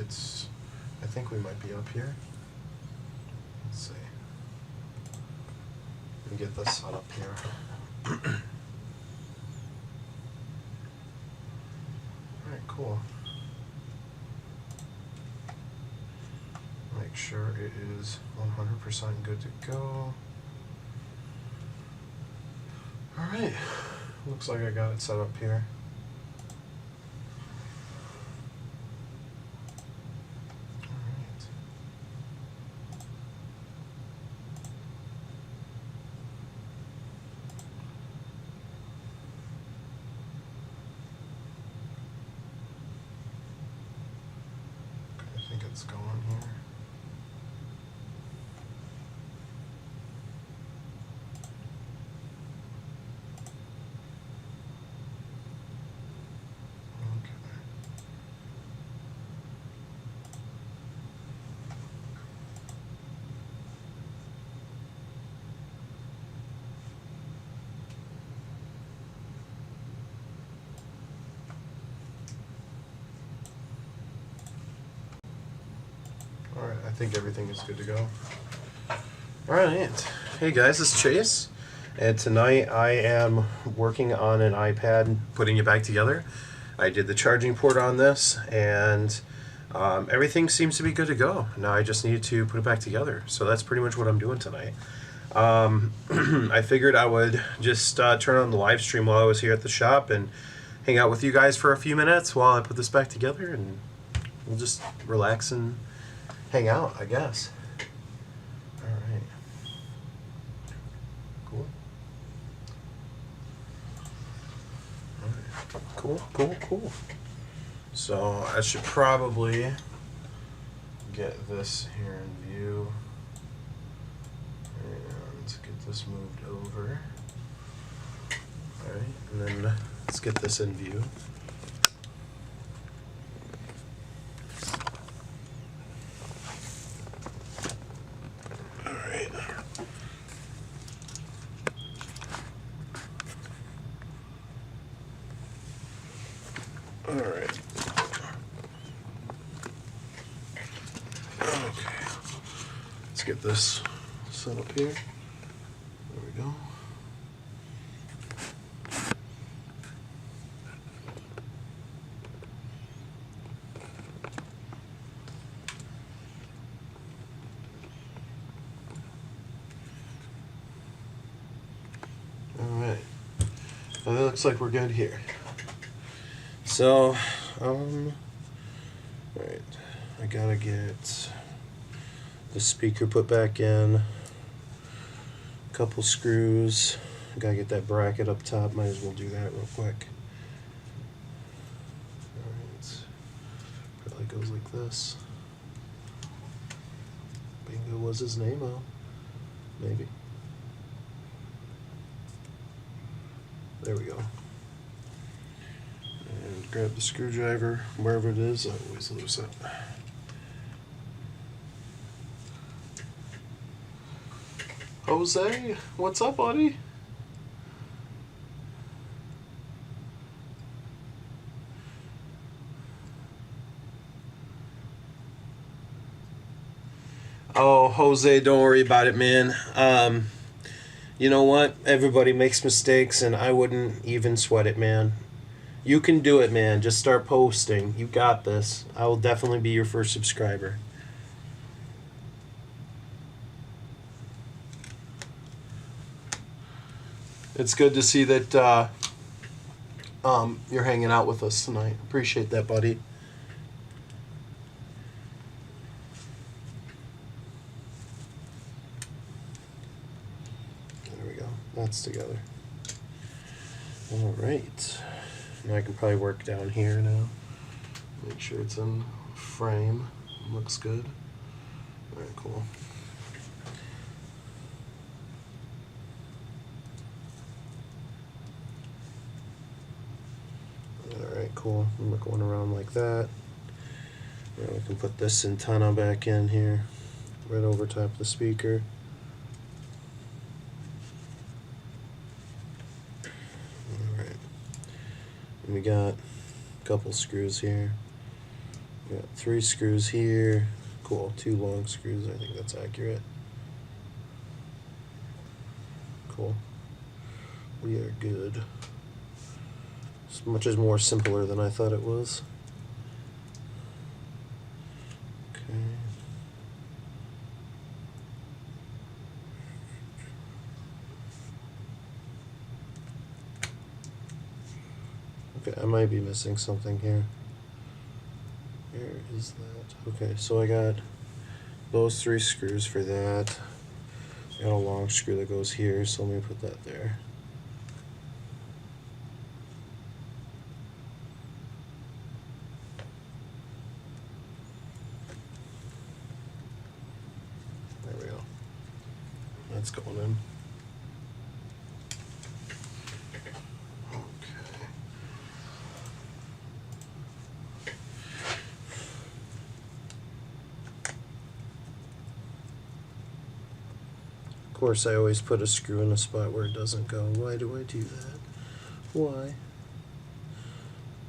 think we might be up here. Let's see. Let me get this set up here. Alright, cool. Make sure it is 100% good to go. Alright, looks like I got it set up here. I think it's going here. Alright, I think everything is good to go. Alright, hey guys, it's Chase, and tonight I am working on an iPad, putting it back together. I did the charging port on this, and everything seems to be good to go. Now I just need to put it back together, so that's pretty much what I'm doing tonight. I figured I would just turn on the live stream while I was here at the shop and hang out with you guys for a few minutes while I put this back together, and we'll just relax and hang out, I guess. Alright. Cool. Alright. Cool. So I should probably get this here in view. And get this moved over. Alright, and then let's get this in view. Alright. Okay. Let's get this set up here. There we go. Alright. Well, it looks like we're good here. So, right, I gotta get the speaker put back in, a couple screws, I gotta get that bracket up top, might as well do that real quick. Alright, probably goes like this. Bingo was his name, oh, maybe. There we go. And grab the screwdriver, wherever it is, I always lose it. Jose, what's up, buddy? Oh, Jose, don't worry about it, man. You know what? Everybody makes mistakes, and I wouldn't even sweat it, man. You can do it, man. Just start posting. You got this. I will definitely be your first subscriber. It's good to see that you're hanging out with us tonight. Appreciate that, buddy. There we go. That's together. All right. Now I can probably work down here now. Make sure it's in frame. Looks good. All right, cool. Alright, cool. I'm going around like that. Now we can put this antenna back in here, right over top of the speaker. Alright. And we got a couple screws here. Got 3 screws here. Cool, 2 long screws. I think that's accurate. Cool. We are good. It's much more simpler than I thought it was. Okay. Okay, I might be missing something here. Where is that? Okay, so I got those 3 screws for that. I got a long screw that goes here, so let me put that there. There we go. That's going in. Of course, I always put a screw in a spot where it doesn't go. Why do I do that? Why?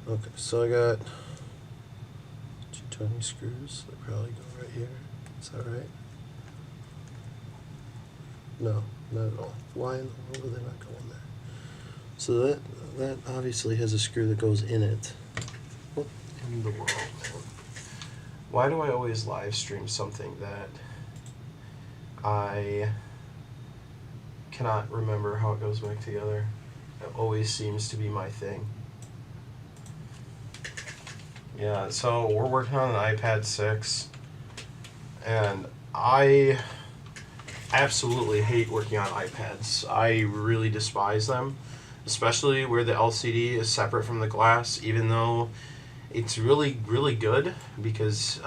Okay, so I got 2 tiny screws that probably go right here. Is that right? No, not at all. Why in the world are they not going there? So that obviously has a screw that goes in it. What in the world, man? Why do I always live stream something that I cannot remember how it goes back together? It always seems to be my thing. Yeah, so we're working on an iPad 6, and I absolutely hate working on iPads. I really despise them, especially where the LCD is separate from the glass, even though it's really, really good because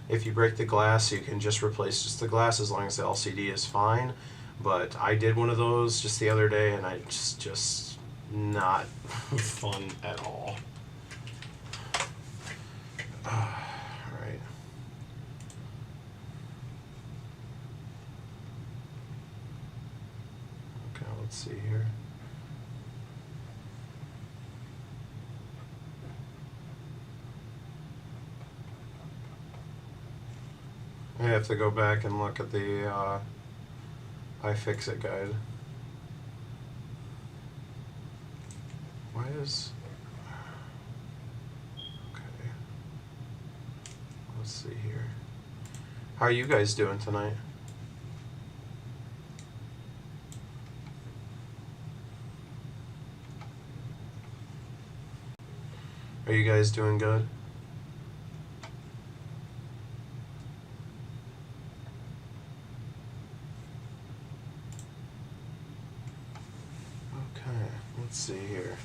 if you break the glass, you can just replace just the glass as long as the LCD is fine. But I did one of those just the other day, and it's just not fun at all. Alright. Okay, let's see here. I have to go back and look at the iFixit guide. Why is... Okay. Let's see here. How are you guys doing tonight? Are you guys doing good? Let's see here.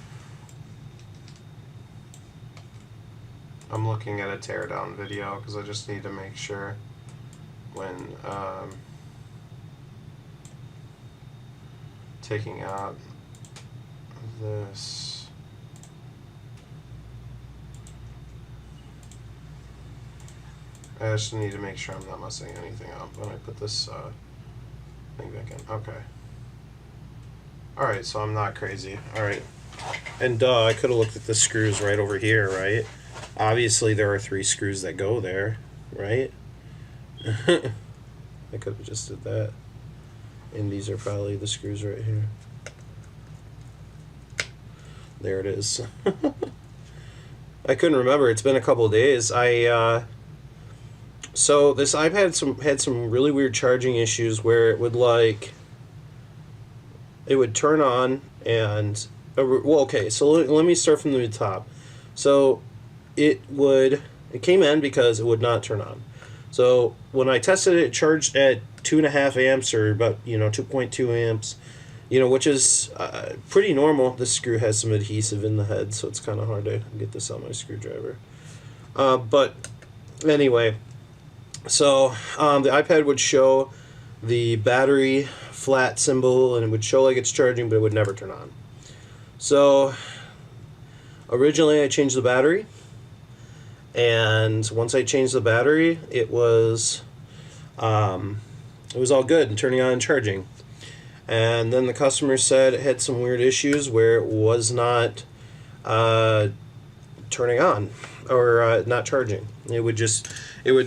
I'm looking at a teardown video because I just need to make sure when taking out this. I just need to make sure I'm not messing anything up when I put this thing back in. Okay. Alright, so I'm not crazy. Alright. And duh, I could have looked at the screws right over here, right? Obviously there are 3 screws that go there, right? I could have just did that. And these are probably the screws right here. There it is. I couldn't remember. It's been a couple of days. So this iPad had some really weird charging issues where it would it would turn on and well, okay, so let me start from the top. So it came in because it would not turn on. So when I tested it, it charged at 2.5 amps or about 2.2 amps, which is pretty normal. This screw has some adhesive in the head, so it's kind of hard to get this on my screwdriver. But anyway, so the iPad would show the battery flat symbol, and it would show like it's charging, but it would never turn on. So originally I changed the battery, and once I changed the battery, it was all good and turning on and charging. And then the customer said it had some weird issues where it was not turning on or not charging. It would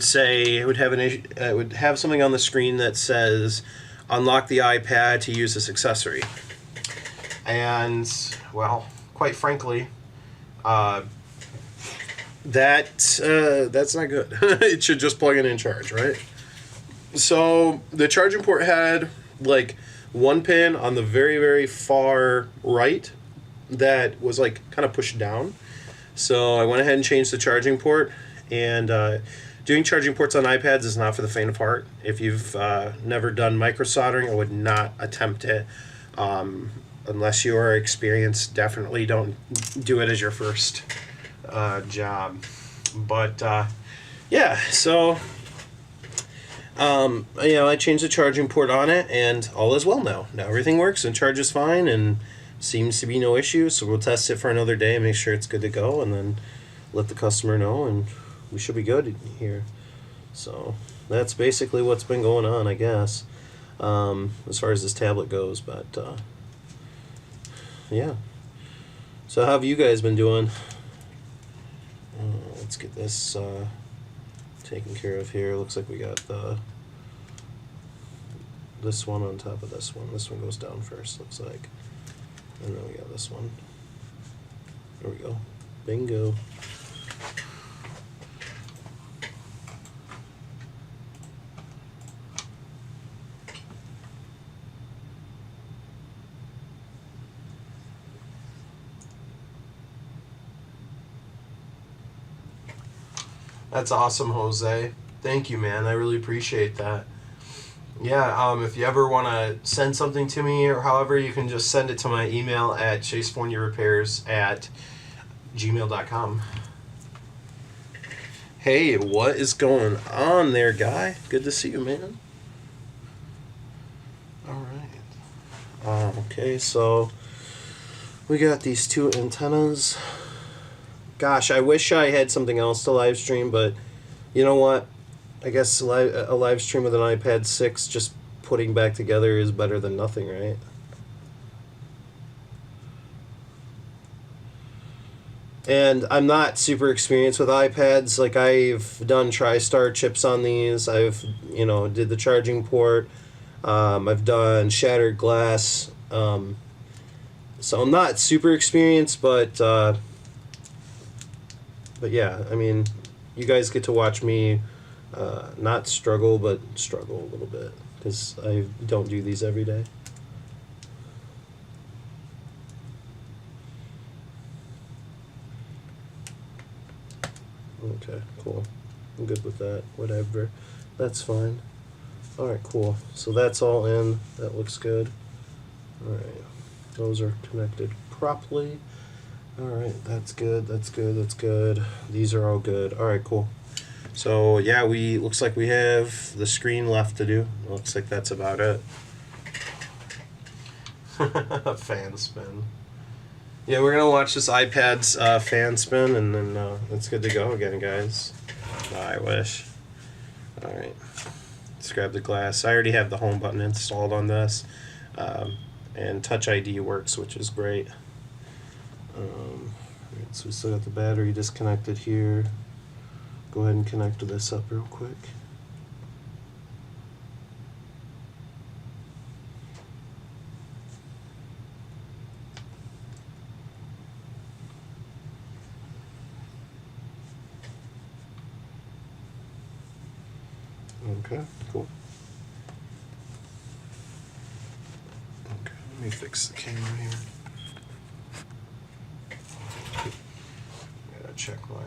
say it would have it would have something on the screen that says unlock the iPad to use this accessory. And well, quite frankly, that's not good. It should just plug in and charge, right? So the charging port had like one pin on the very, very far right that was like kind of pushed down. So I went ahead and changed the charging port. And doing charging ports on iPads is not for the faint of heart. If you've never done micro soldering, I would not attempt it. Unless you are experienced, definitely don't do it as your first job. But yeah, so I changed the charging port on it, and all is well now. Now everything works and charges fine, and seems to be no issue. So we'll test it for another day and make sure it's good to go, and then let the customer know, and we should be good here. So that's basically what's been going on, I guess, as far as this tablet goes. But yeah. So how have you guys been doing? Let's get this taken care of here. Looks like we got this one on top of this one. This one goes down first, looks like. And then we got this one. There we go. Bingo. That's awesome, Jose. Thank you, man. I really appreciate that. Yeah, if you ever want to send something to me or however, you can just send it to my email at chasefornierrepairs@gmail.com. Hey, what is going on there, guy? Good to see you, man. Alright. Okay, so we got these two antennas. Gosh, I wish I had something else to live stream, but you know what? I guess a live stream with an iPad 6 just putting back together is better than nothing, right? And I'm not super experienced with iPads. Like, I've done TriStar chips on these. I've, did the charging port. I've done shattered glass. So I'm not super experienced, but yeah, I mean, you guys get to watch me not struggle, but struggle a little bit, because I don't do these every day. Okay, cool. I'm good with that. Whatever. That's fine. Alright, cool. So that's all in. That looks good. Alright. Those are connected properly. Alright, that's good, that's good, that's good. These are all good. Alright, cool. So yeah, looks like we have the screen left to do. Looks like that's about it. Fan spin. Yeah, we're gonna watch this iPad's fan spin, and then it's good to go again, guys. I wish. Alright. Let's grab the glass. I already have the home button installed on this. And Touch ID works, which is great. So we still got the battery disconnected here. Go ahead and connect this up real quick. Okay, cool. Okay, let me fix the camera here. Gotta check my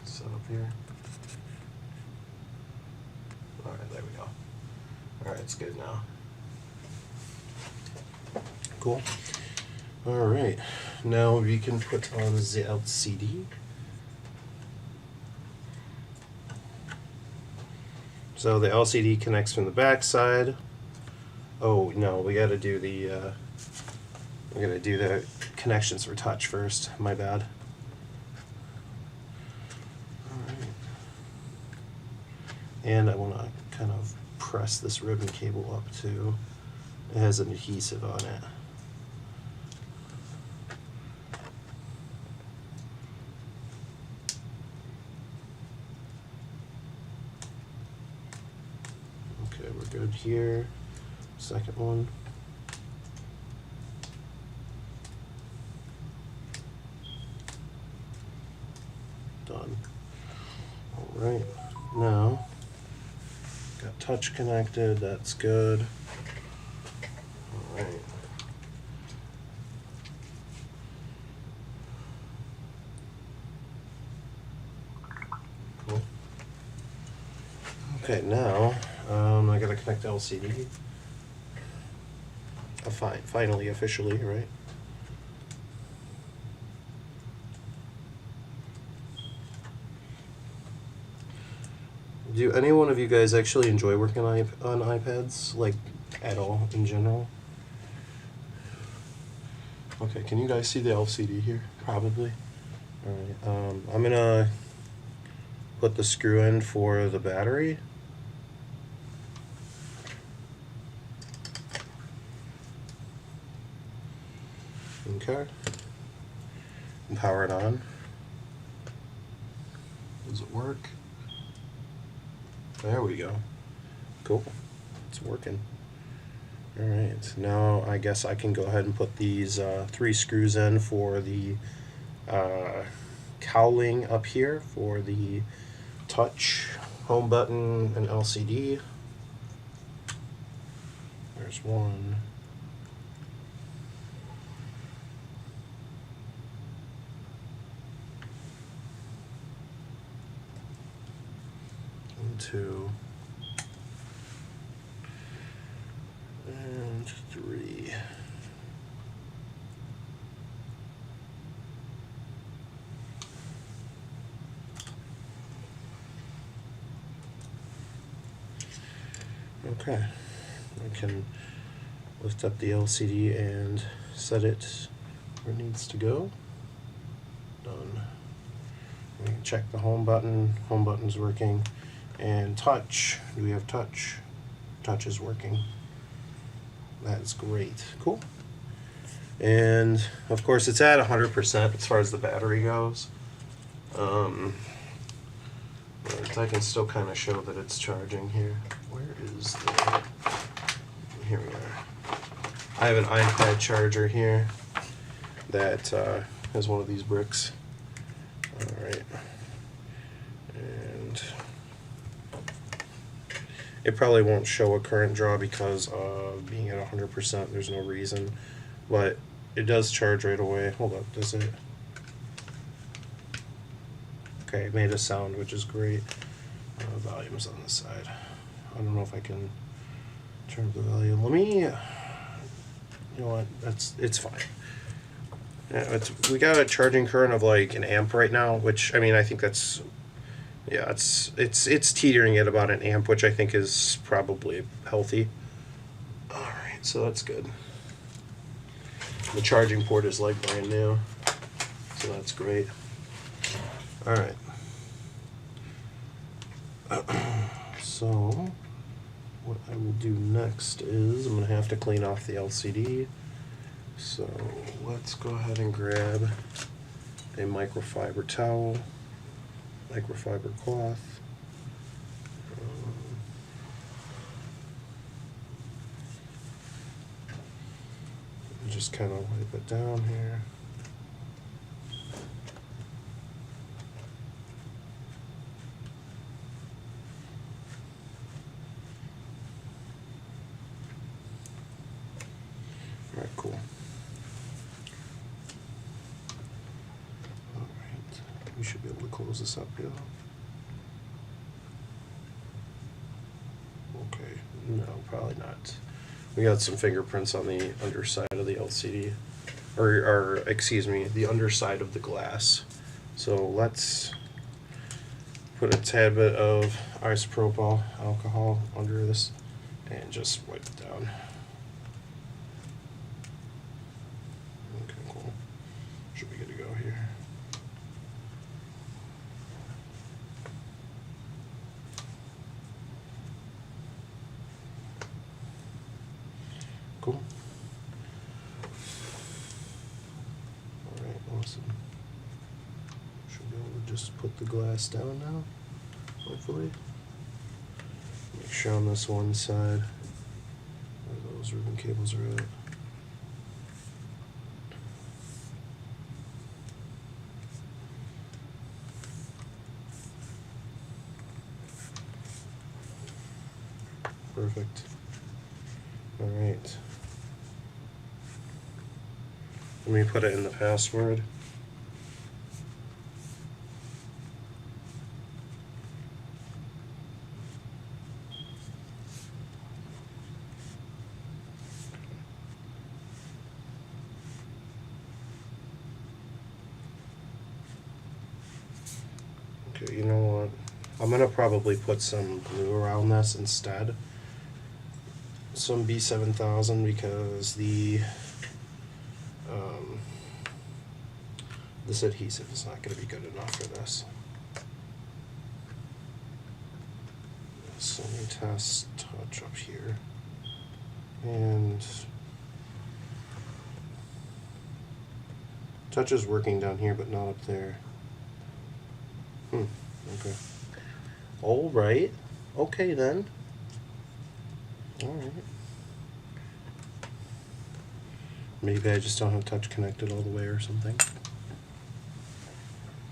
setup here. Alright, there we go. Alright, it's good now. Cool. Alright, now we can put on the LCD. So the LCD connects from the back side. Oh no, we gotta do the connections for touch first. My bad. Alright. And I wanna kind of press this ribbon cable up too. It has an adhesive on it. Good here. Second one. Done. Alright, now got touch connected, that's good. Alright. Cool. Okay, now I gotta connect the LCD. Finally, officially, right? Do any one of you guys actually enjoy working on iPads, like, at all, in general? Okay, can you guys see the LCD here? Probably. Alright, I'm gonna put the screw in for the battery. Okay. And power it on. Does it work? There we go. Cool. It's working. Alright, now I guess I can go ahead and put these 3 screws in for the cowling up here for the touch, home button, and LCD. There's one. And 2. And 3. Okay, I can lift up the LCD and set it where it needs to go. Done. We can check the home button. Home button's working. And touch. Do we have touch? Touch is working. That's great. Cool. And of course it's at 100% as far as the battery goes. But I can still kind of show that it's charging here. Where is the... Here we are. I have an iPad charger here that has one of these bricks. Alright. And it probably won't show a current draw because of being at 100%. There's no reason. But it does charge right away. Hold up, does it? Okay, it made a sound, which is great. Volume's on this side. I don't know if I can turn up the volume. Let me... you know what? It's fine. Yeah, we got a charging current of like 1 amp right now, which I mean I think that's, yeah, it's teetering at about 1 amp, which I think is probably healthy. All right, so that's good. The charging port is like brand new, so that's great. All right. So what I will do next is I'm gonna have to clean off the LCD. So let's go ahead and grab a microfiber towel, microfiber cloth. Just kind of wipe it down here. All right, cool. All right, we should be able to close this up here. Okay, no, probably not. We got some fingerprints on the underside of the LCD, or excuse me, the underside of the glass. So let's put a tad bit of isopropyl alcohol under this and just wipe it down. Okay, cool. Should be good to go here. Cool. Alright, awesome. Should be able to just put the glass down now, hopefully. Make sure on this one side where those ribbon cables are at. Perfect. All right. Let me put it in the password. Okay, you know what? I'm gonna probably put some glue around this instead. Some B7000 because this adhesive is not going to be good enough for this. So let me test touch up here. And touch is working down here, but not up there. Okay. All right. Okay then. All right. Maybe I just don't have touch connected all the way or something.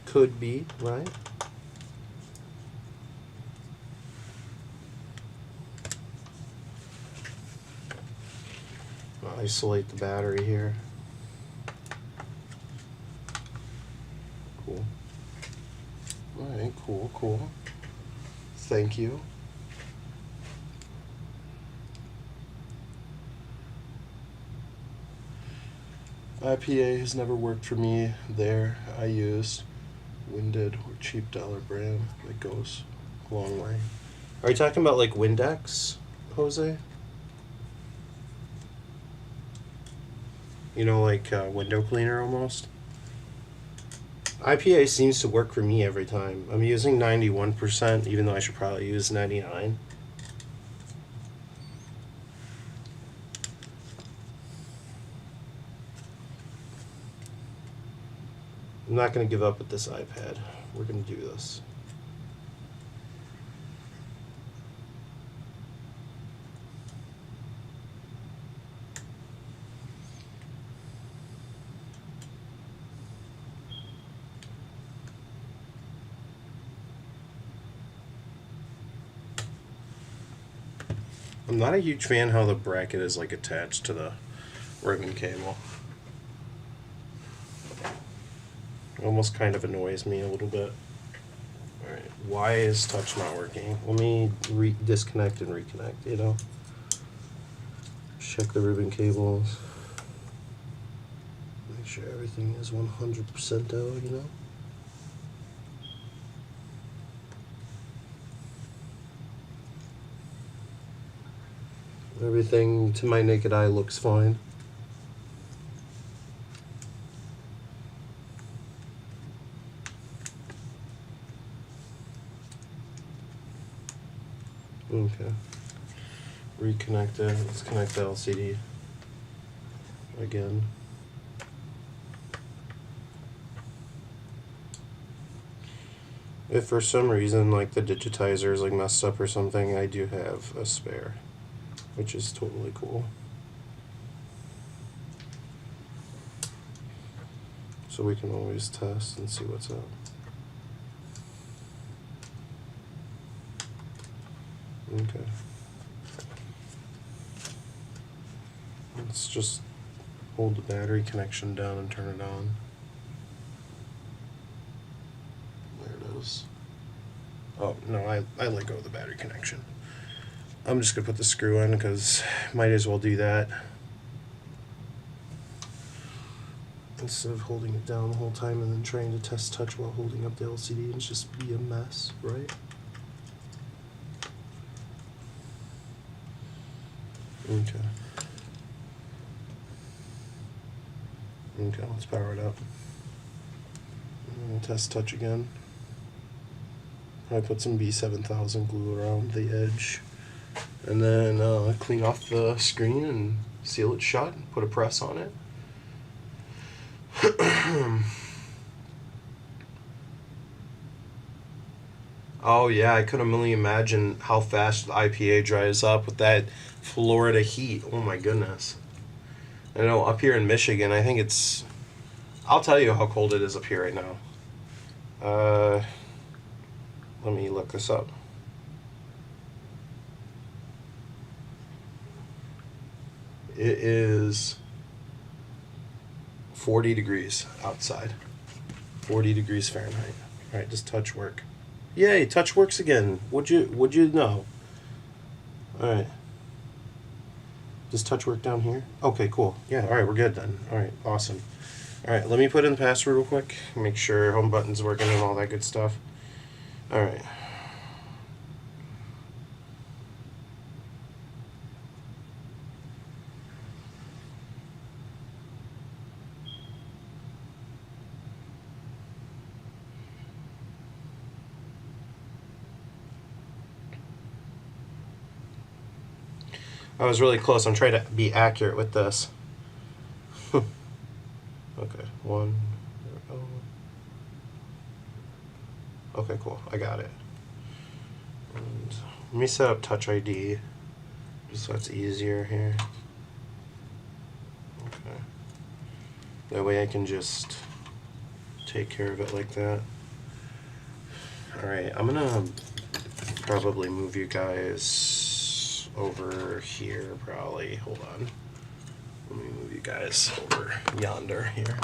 Could be, right? I'll isolate the battery here. Cool. Alright, cool. Thank you. IPA has never worked for me there. I used Winded or cheap dollar brand that goes a long way. Are you talking about like Windex, Jose? You know, like window cleaner almost? IPA seems to work for me every time. I'm using 91%, even though I should probably use 99. I'm not going to give up with this iPad. We're going to do this. I'm not a huge fan how the bracket is like attached to the ribbon cable. Almost kind of annoys me a little bit. Alright, why is touch not working? Let me disconnect and reconnect, you know? Check the ribbon cables. Make sure everything is 100% out, you know? Everything to my naked eye looks fine. Okay. Reconnect it. Let's connect the LCD again. If for some reason like the digitizer is like messed up or something, I do have a spare, which is totally cool. So we can always test and see what's up. Okay. Let's just hold the battery connection down and turn it on. There it is. Oh, no, I let go of the battery connection. I'm just going to put the screw in because might as well do that. Instead of holding it down the whole time and then trying to test touch while holding up the LCD and just be a mess, right? Okay. Okay, let's power it up. Test touch again. I put some B7000 glue around the edge. And then clean off the screen and seal it shut and put a press on it. Oh yeah, I couldn't really imagine how fast the IPA dries up with that Florida heat. Oh my goodness. I know up here in Michigan, I think it's. I'll tell you how cold it is up here right now. Let me look this up. It is 40 degrees outside. 40 degrees Fahrenheit. All right, does touch work? Yay, touch works again. Would you know? All right. Does touch work down here? Okay, cool. Yeah, all right, we're good then. All right, awesome. All right, let me put in the password real quick. Make sure home button's working and all that good stuff. All right. I was really close. I'm trying to be accurate with this. Okay, one. There we go. Okay, cool. I got it. And let me set up Touch ID just so it's easier here. Okay. That way I can just take care of it like that. Alright, I'm gonna probably move you guys over here, probably. Hold on. Let me move you guys over yonder here.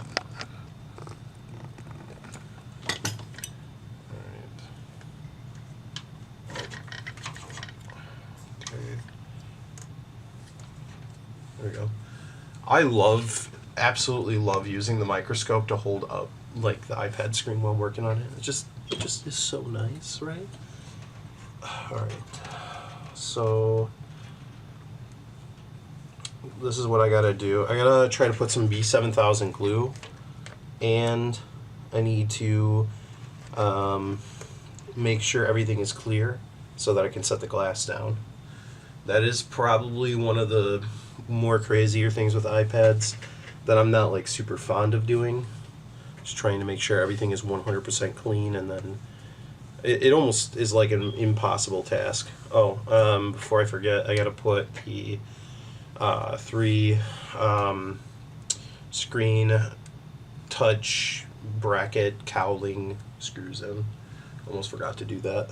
Alright. Okay. There we go. I absolutely love using the microscope to hold up like the iPad screen while working on it. It just is so nice, right? Alright. So this is what I gotta do. I gotta try to put some B7000 glue, and I need to make sure everything is clear so that I can set the glass down. That is probably one of the more crazier things with iPads that I'm not like super fond of doing. Just trying to make sure everything is 100% clean, and then it almost is like an impossible task. Oh, before I forget, I gotta put the 3 screen touch bracket cowling screws in. Almost forgot to do that.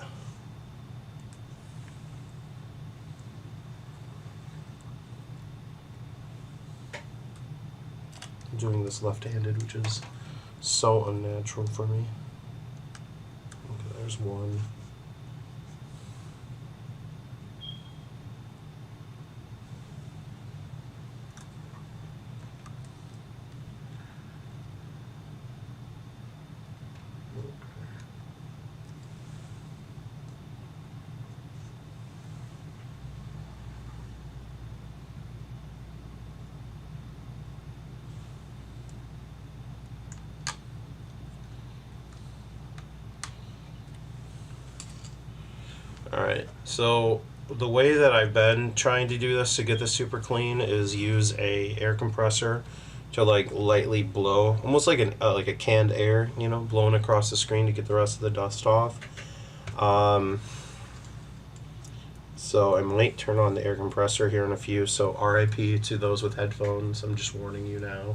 I'm doing this left-handed, which is so unnatural for me. Okay, there's one. Alright, so the way that I've been trying to do this to get this super clean is use a air compressor to like lightly blow, almost like like a canned air, you know, blowing across the screen to get the rest of the dust off. So I might turn on the air compressor here in a few, so RIP to those with headphones. I'm just warning you now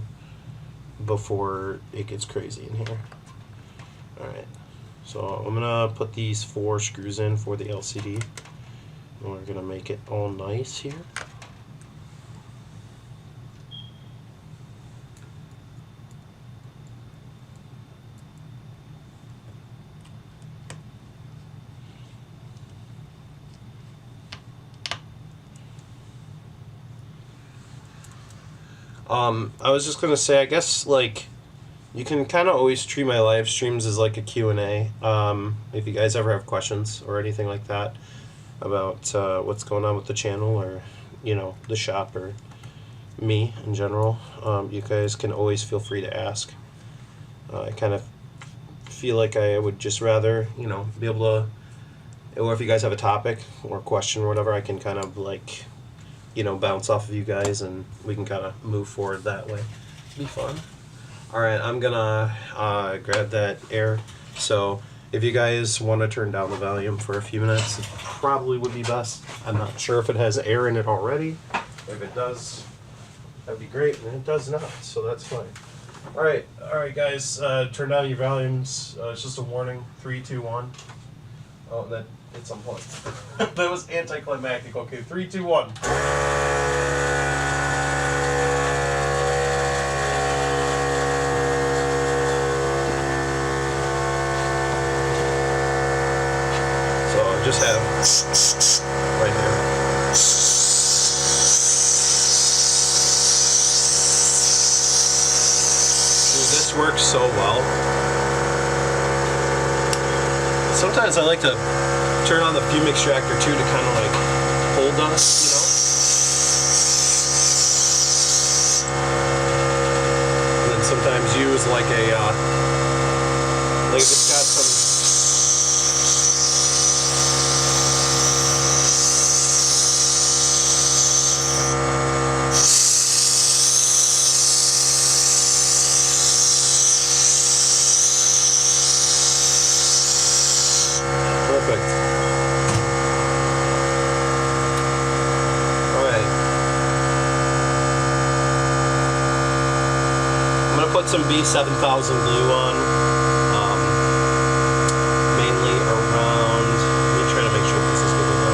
before it gets crazy in here. Alright. So I'm gonna put these 4 screws in for the LCD, and we're gonna make it all nice here. I was just gonna say, I guess like you can kind of always treat my live streams as like a Q&A. If you guys ever have questions or anything like that about what's going on with the channel, or you know, the shop, or me in general, you guys can always feel free to ask. I kind of feel like I would just rather, you know, be able to, or if you guys have a topic or question or whatever, I can kind of like, you know, bounce off of you guys, and we can kind of move forward that way. It'll be fun. Alright, I'm gonna grab that air. So If you guys want to turn down the volume for a few minutes, it probably would be best. I'm not sure if it has air in it already. If it does, that'd be great, and it does not, so that's fine. All right, guys, turn down your volumes. It's just a warning. 3, 2, 1. Oh, that it's unplugged. That was anticlimactic. Okay, 3, 2, 1. Just have right there. Dude, this works so well. Sometimes I like to turn on the fume extractor too to kind of like hold us, and then sometimes use like a like if it's got some. Put some B7000 glue on, mainly around, let me try to make sure this is good to go.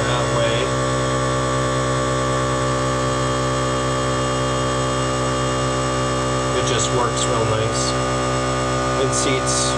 That way. It just works real nice. It seats.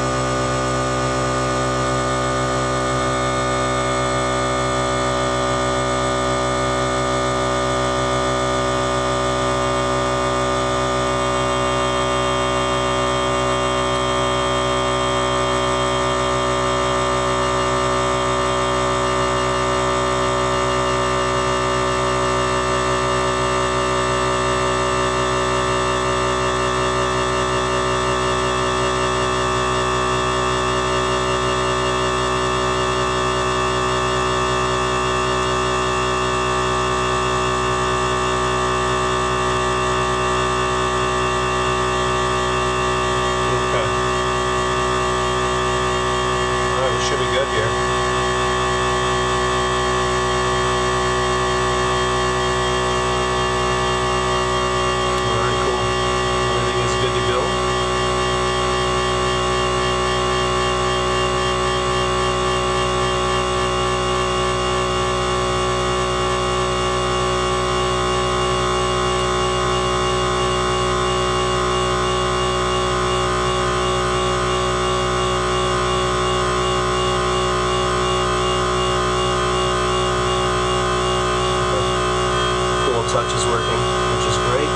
Touch is working, which is great.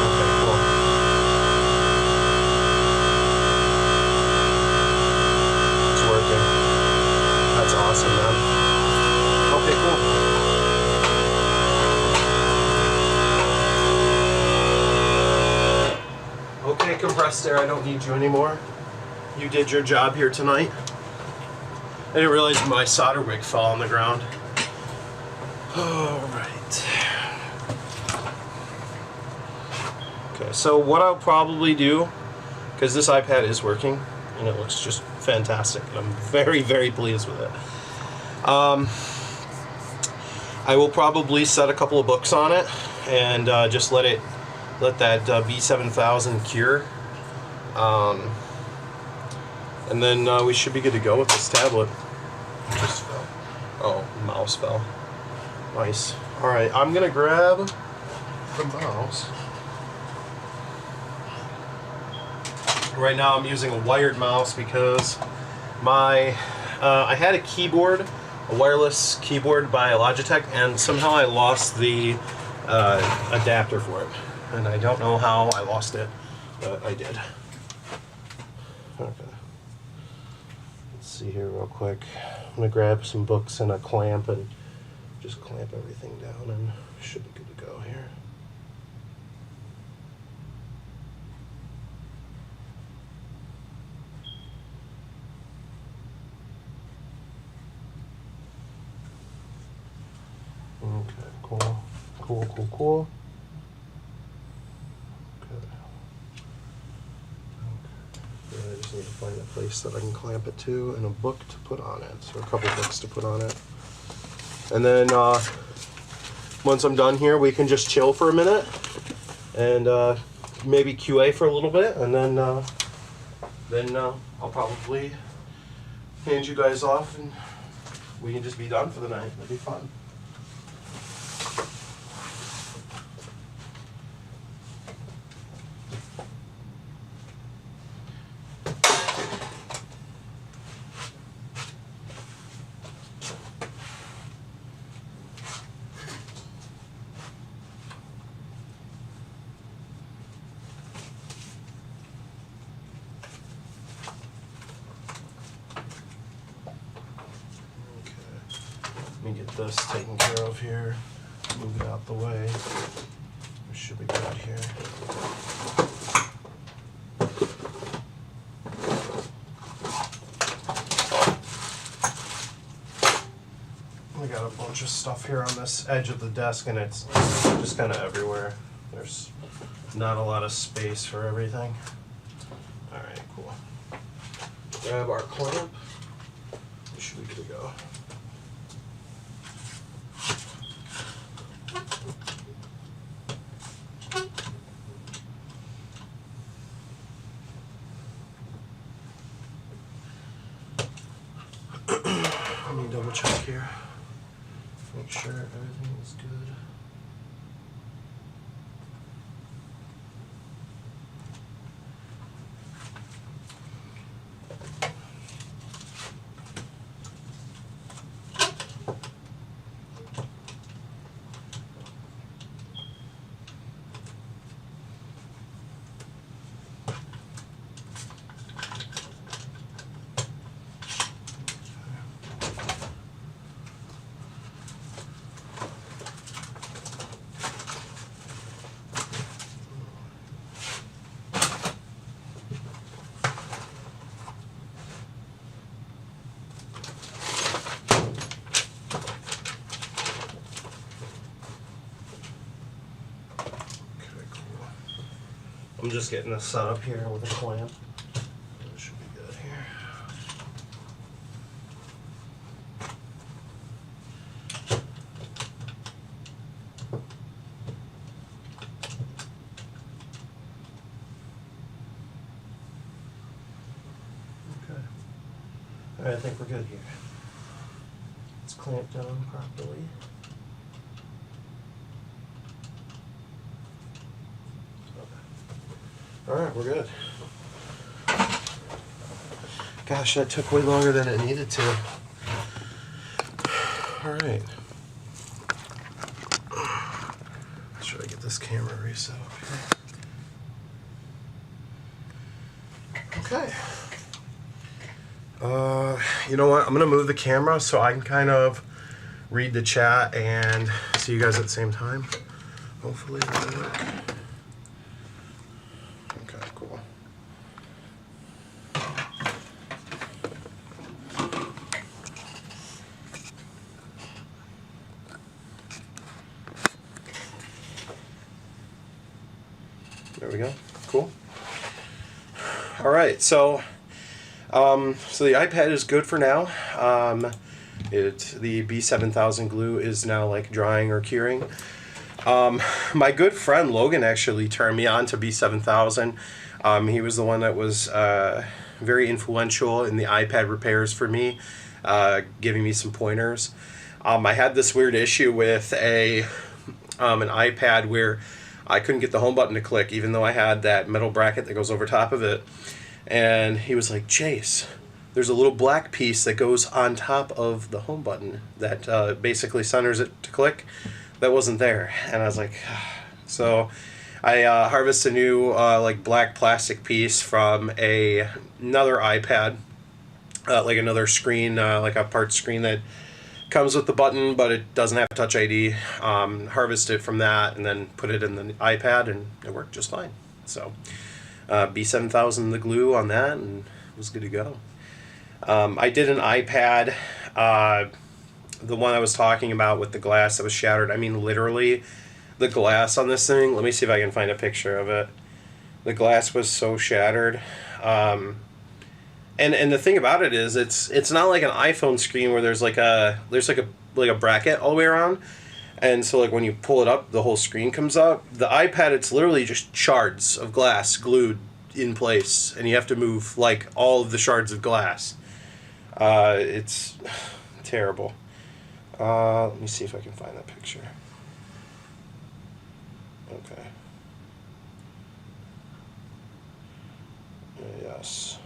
Okay, cool. It's working. That's awesome, man. Okay, cool. Okay, compressed air, I don't need you anymore. You did your job here tonight. I didn't realize my solder wick fell on the ground. Alright. Okay, so what I'll probably do, because this iPad is working, and it looks just fantastic, and I'm very, very pleased with it. I will probably set a couple of books on it, and just let that B7000 cure. And then we should be good to go with this tablet. Just fell. Oh, mouse fell. Nice. Alright, I'm gonna grab the mouse. Right now I'm using a wired mouse because I had a keyboard, a wireless keyboard by Logitech, and somehow I lost the adapter for it. And I don't know how I lost it, but I did. Okay. Let's see here real quick. I'm gonna grab some books and a clamp and just clamp everything down, and should be good to go here. Cool. Cool, cool, cool. Okay. I just need to find a place that I can clamp it to and a book to put on it. So a couple books to put on it. And then once I'm done here, we can just chill for a minute and maybe QA for a little bit, and then I'll probably hand you guys off and we can just be done for the night. That'd be fun. Let me get this taken care of here. Move it out the way. We should be good here. We got a bunch of stuff here on this edge of the desk, and it's just kind of everywhere. There's not a lot of space for everything. All right, cool. Grab our clamp. We should be good to go. Let me double check here. Make sure everything is good. I'm just getting this set up here with a clamp. It should be good here. Okay. All right, I think we're good here. Let's clamp down properly. Alright, we're good. Gosh, that took way longer than it needed to. Alright. Let's try to get this camera reset up here. Okay. You know what? I'm going to move the camera so I can kind of read the chat and see you guys at the same time. Hopefully it'll work. There we go. Cool. All right, so the iPad is good for now. The B7000 glue is now like drying or curing. My good friend Logan actually turned me on to B7000. He was the one that was very influential in the iPad repairs for me, giving me some pointers. I had this weird issue with an iPad where I couldn't get the home button to click, even though I had that metal bracket that goes over top of it. And he was like, Chase, there's a little black piece that goes on top of the home button that basically centers it to click. That wasn't there. And I was like, so I harvested a new like black plastic piece from another iPad, like another screen, like a part screen that comes with the button, but it doesn't have Touch ID. Harvest it from that and then put it in the iPad, and it worked just fine. So B7000 the glue on that, and it was good to go. I did an iPad the one I was talking about with the glass that was shattered. I mean, literally, the glass on this thing. Let me see if I can find a picture of it. The glass was so shattered. And the thing about it is, it's not like an iPhone screen where there's like a bracket all the way around, and so like when you pull it up, the whole screen comes up. The iPad, it's literally just shards of glass glued in place, and you have to move like all of the shards of glass. It's terrible. Let me see if I can find that picture. Okay. Yes.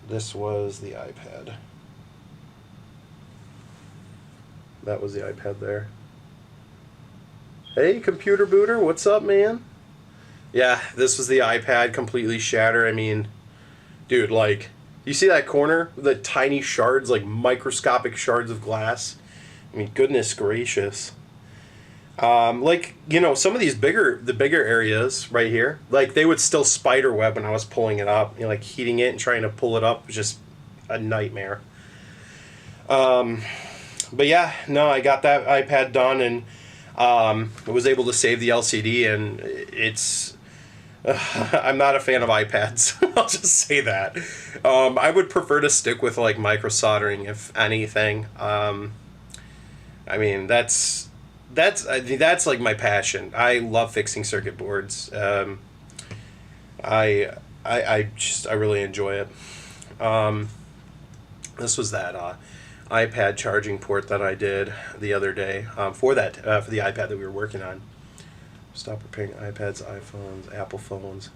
This was the iPad. That was the iPad there. Hey, computer booter, what's up, man? Yeah, this was the iPad, completely shattered. I mean, dude, like, you see that corner? The tiny shards, like microscopic shards of glass? I mean, goodness gracious. Like, you know, some of these the bigger areas right here, like, they would still spider web when I was pulling it up. You know, like, heating it and trying to pull it up was just a nightmare. But yeah, no, I got that iPad done, and I was able to save the LCD, and it's... I'm not a fan of iPads. I'll just say that. I would prefer to stick with, like, micro soldering, if anything. I mean, that's like my passion. I love fixing circuit boards. I really enjoy it. This was that iPad charging port that I did the other day for the iPad that we were working on. Stop repairing iPads, iPhones, Apple phones.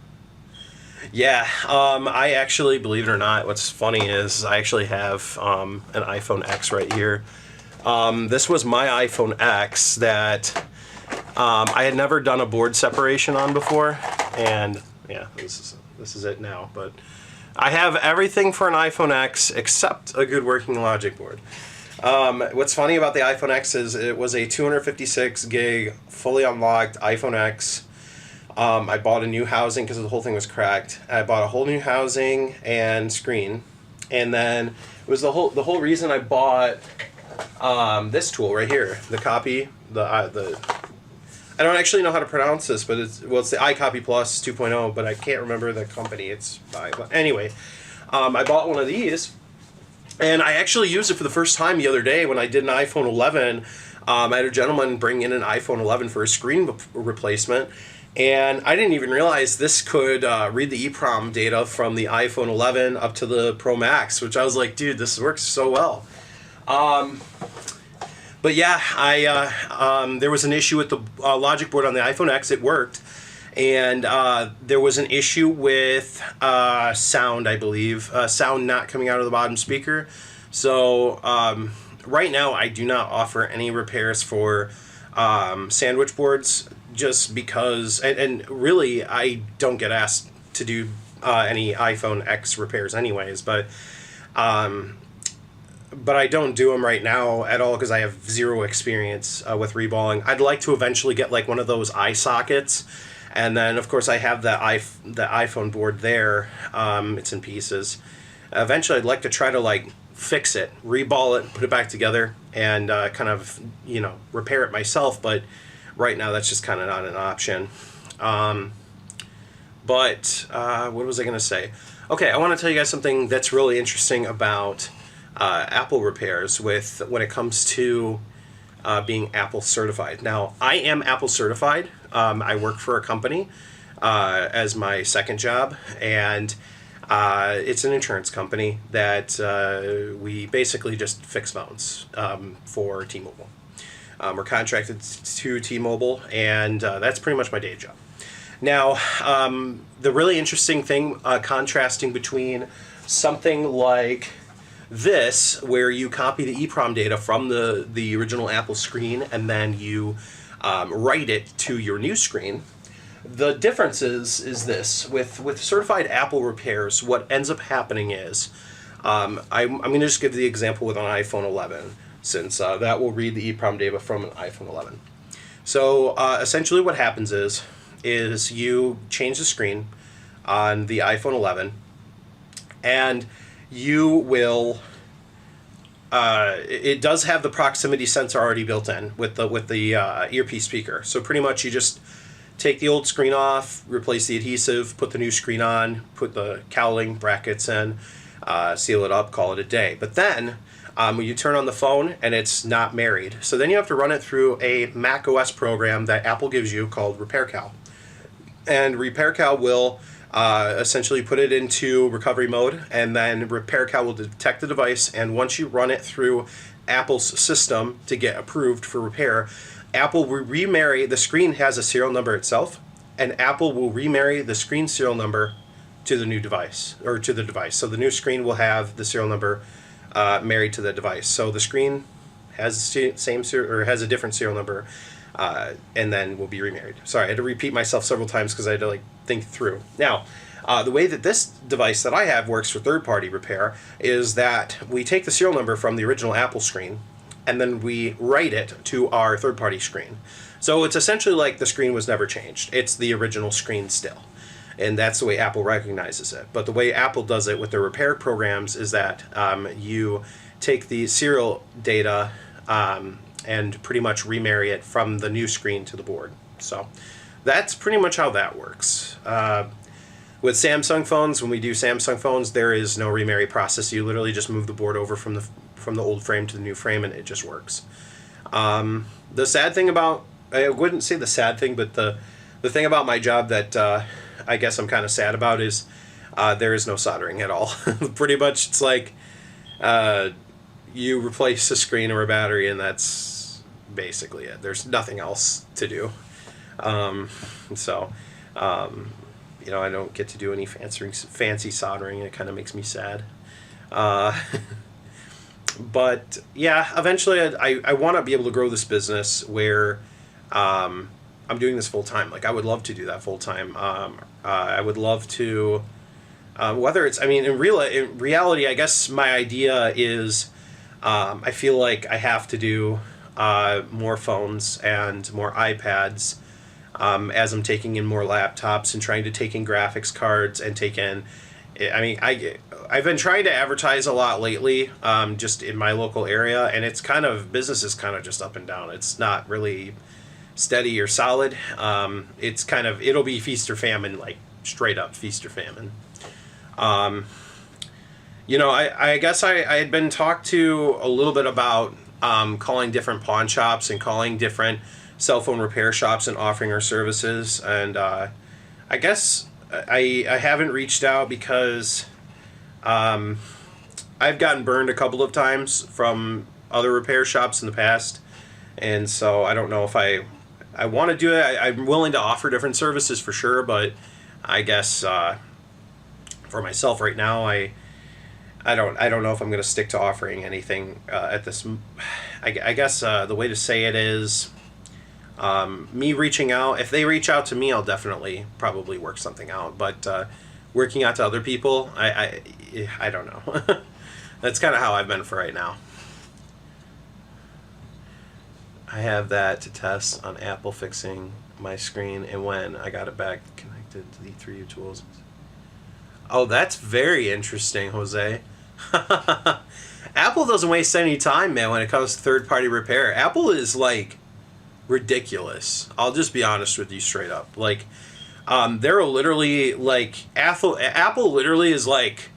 Yeah, I actually, believe it or not, what's funny is I actually have an iPhone X right here. This was my iPhone X that I had never done a board separation on before, and yeah, this is it now. But I have everything for an iPhone X except a good working logic board. What's funny about the iPhone X is it was a 256 gig fully unlocked iPhone X. I bought a new housing because the whole thing was cracked. I bought a whole new housing and screen, and then it was the whole reason I bought this tool right here, the I don't actually know how to pronounce this, but it's the iCopy Plus 2.0, but I can't remember the company it's by. But anyway, I bought one of these, and I actually used it for the first time the other day when I did an iPhone 11. I had a gentleman bring in an iPhone 11 for a screen replacement, and I didn't even realize this could read the EEPROM data from the iPhone 11 up to the Pro Max, which I was like, dude, this works so well. But yeah, there was an issue with the logic board on the iPhone X. It worked, and there was an issue with sound, I believe, sound not coming out of the bottom speaker. So right now, I do not offer any repairs for sandwich boards, just because, and really, I don't get asked to do any iPhone X repairs anyways, but I don't do them right now at all because I have zero experience with reballing. I'd like to eventually get like one of those eye sockets, and then of course I have the iPhone board there. It's in pieces. Eventually, I'd like to try to like fix it, reball it, put it back together, and kind of repair it myself. But right now, that's just kind of not an option. But what was I going to say? Okay, I want to tell you guys something that's really interesting about Apple repairs when it comes to being Apple certified. Now, I am Apple certified. I work for a company as my second job, and it's an insurance company that we basically just fix phones for T-Mobile. We're contracted to T-Mobile, and that's pretty much my day job. Now, the really interesting thing, contrasting between something like this, where you copy the EEPROM data from the original Apple screen and then you write it to your new screen. The difference is this: with certified Apple repairs, what ends up happening is, I'm going to just give the example with an iPhone 11, since that will read the EEPROM data from an iPhone 11. So essentially what happens is you change the screen on the iPhone 11, and you will it does have the proximity sensor already built in with the earpiece speaker. So pretty much you just take the old screen off, replace the adhesive, put the new screen on, put the cowling brackets in, seal it up, call it a day. But then when you turn on the phone and it's not married, so then you have to run it through a Mac OS program that Apple gives you called RepairCal. And RepairCal will essentially put it into recovery mode, and then RepairCal will detect the device, and once you run it through Apple's system to get approved for repair, Apple will remarry, the screen has a serial number itself, and Apple will remarry the screen serial number to the new device, or to the device. So the new screen will have the serial number married to the device. So the screen has the same or has a different serial number, and then will be remarried. Sorry, I had to repeat myself several times because I had to think through. Now, the way that this device that I have works for third-party repair is that we take the serial number from the original Apple screen, and then we write it to our third-party screen. So it's essentially like the screen was never changed. It's the original screen still. And that's the way Apple recognizes it. But the way Apple does it with their repair programs is that you take the serial data and pretty much remarry it from the new screen to the board. So that's pretty much how that works. With Samsung phones, when we do Samsung phones, there is no remarry process. You literally just move the board over from the old frame to the new frame, and it just works. The sad thing about, I wouldn't say the sad thing, but the thing about my job that I guess I'm kind of sad about is there is no soldering at all. Pretty much it's like you replace a screen or a battery, and that's basically it. There's nothing else to do. You know, I don't get to do any fancy soldering. It kind of makes me sad. But yeah, eventually I want to be able to grow this business where I'm doing this full time. Like, I would love to do that full time. I would love to, whether it's, I mean, in reality, I guess my idea is I feel like I have to do more phones and more iPads as I'm taking in more laptops and trying to take in graphics cards and take in, I mean, I've been trying to advertise a lot lately, just in my local area, and it's kind of, business is kind of just up and down. It's not really steady or solid. It's kind of, it'll be feast or famine, like straight up feast or famine. You know, I guess I had been talked to a little bit about calling different pawn shops and calling different cell phone repair shops and offering our services, and I guess I haven't reached out because I've gotten burned a couple of times from other repair shops in the past, and so I don't know if I want to do it. I'm willing to offer different services for sure, but I guess for myself right now, I don't know if I'm going to stick to offering anything at this. I guess the way to say it is me reaching out. If they reach out to me, I'll definitely probably work something out. But working out to other people, I don't know. That's kind of how I've been for right now. I have that to test on Apple fixing my screen, and when I got it back connected to the 3U tools. Oh, that's very interesting, Jose. Apple doesn't waste any time, man, when it comes to third-party repair. Apple is, like, ridiculous. I'll just be honest with you straight up. Like, they're literally, like, Apple literally is, like,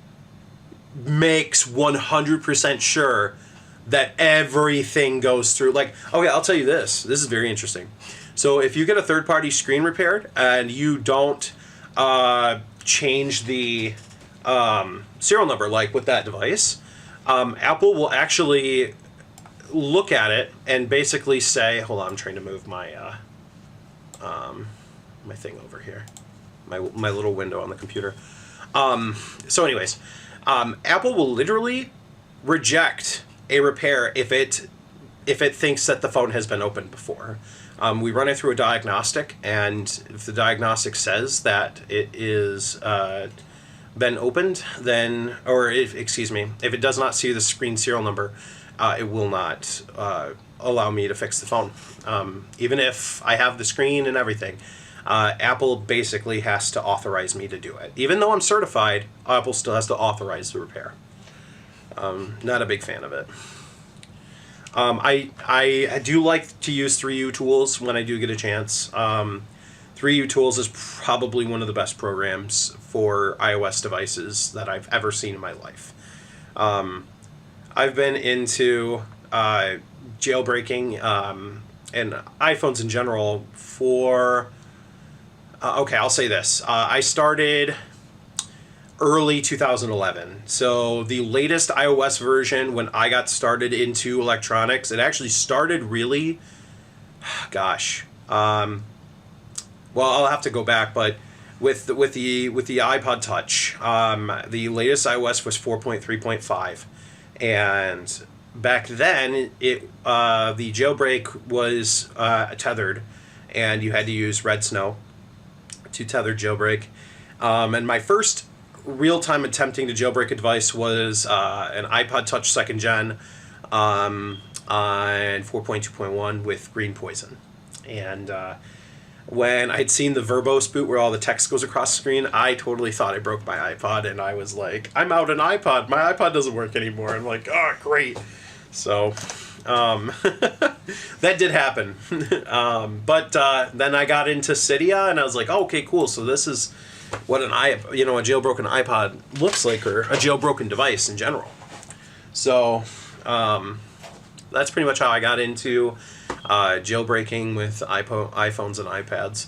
makes 100% sure that everything goes through. Like, okay, I'll tell you this. This is very interesting. So if you get a third-party screen repaired and you don't change the serial number, like with that device, Apple will actually look at it and basically say, hold on, I'm trying to move my my thing over here, my little window on the computer. So anyways, Apple will literally reject a repair if it thinks that the phone has been opened before. We run it through a diagnostic, and if the diagnostic says that it is been opened, then, or if it does not see the screen serial number, it will not allow me to fix the phone. Even if I have the screen and everything, Apple basically has to authorize me to do it. Even though I'm certified, Apple still has to authorize the repair. Not a big fan of it. I do like to use 3U Tools when I do get a chance. 3U Tools is probably one of the best programs for iOS devices that I've ever seen in my life. I've been into jailbreaking and iPhones in general for... okay, I'll say this. I started early 2011. So the latest iOS version, when I got started into electronics, it actually started really... Gosh. Well, I'll have to go back, but with the iPod Touch, the latest iOS was 4.3.5, and back then the jailbreak was tethered, and you had to use Red Snow to tether jailbreak. And my first real-time attempting to jailbreak a device was an iPod Touch 2nd Gen on 4.2.1 with Green Poison, and when I'd seen the verbose boot where all the text goes across the screen, I totally thought I broke my iPod, and I was like, I'm out an iPod. My iPod doesn't work anymore. I'm like, oh, great. So, that did happen. But then I got into Cydia, and I was like, oh, okay, cool. So this is what a jailbroken iPod looks like, or a jailbroken device in general. So, that's pretty much how I got into jailbreaking with iPhones and iPads.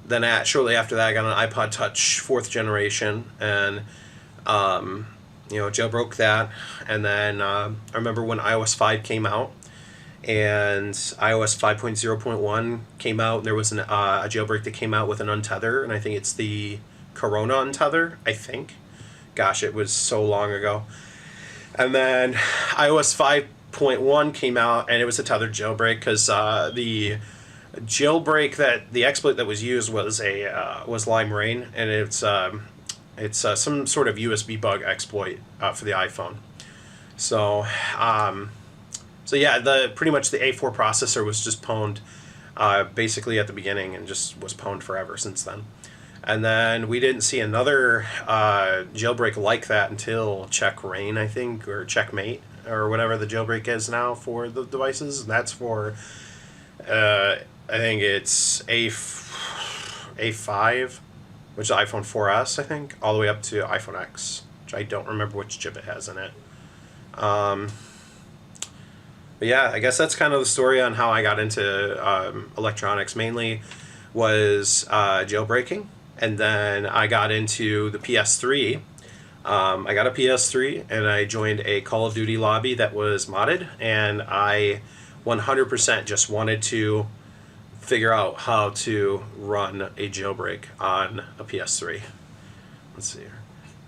Then shortly after that, I got an iPod Touch 4th generation, and jailbroke that. And then I remember when iOS 5 came out, and iOS 5.0.1 came out, and there was a jailbreak that came out with an untether, and I think it's the Corona untether, I think. Gosh, it was so long ago. And then iOS 5.1 came out, and it was a tethered jailbreak, because the jailbreak the exploit that was used was Lime Rain, and it's some sort of USB bug exploit for the iPhone. So yeah, pretty much the A4 processor was just pwned basically at the beginning, and just was pwned forever since then. And then we didn't see another jailbreak like that until Check Rain, I think, or Checkmate, or whatever the jailbreak is now for the devices. And that's for, I think it's A5, which is iPhone 4S, I think, all the way up to iPhone X, which I don't remember which chip it has in it. But yeah, I guess that's kind of the story on how I got into electronics. Mainly was jailbreaking. And then I got into the PS3. I got a PS3, and I joined a Call of Duty lobby that was modded, and I 100% just wanted to figure out how to run a jailbreak on a PS3. Let's see here.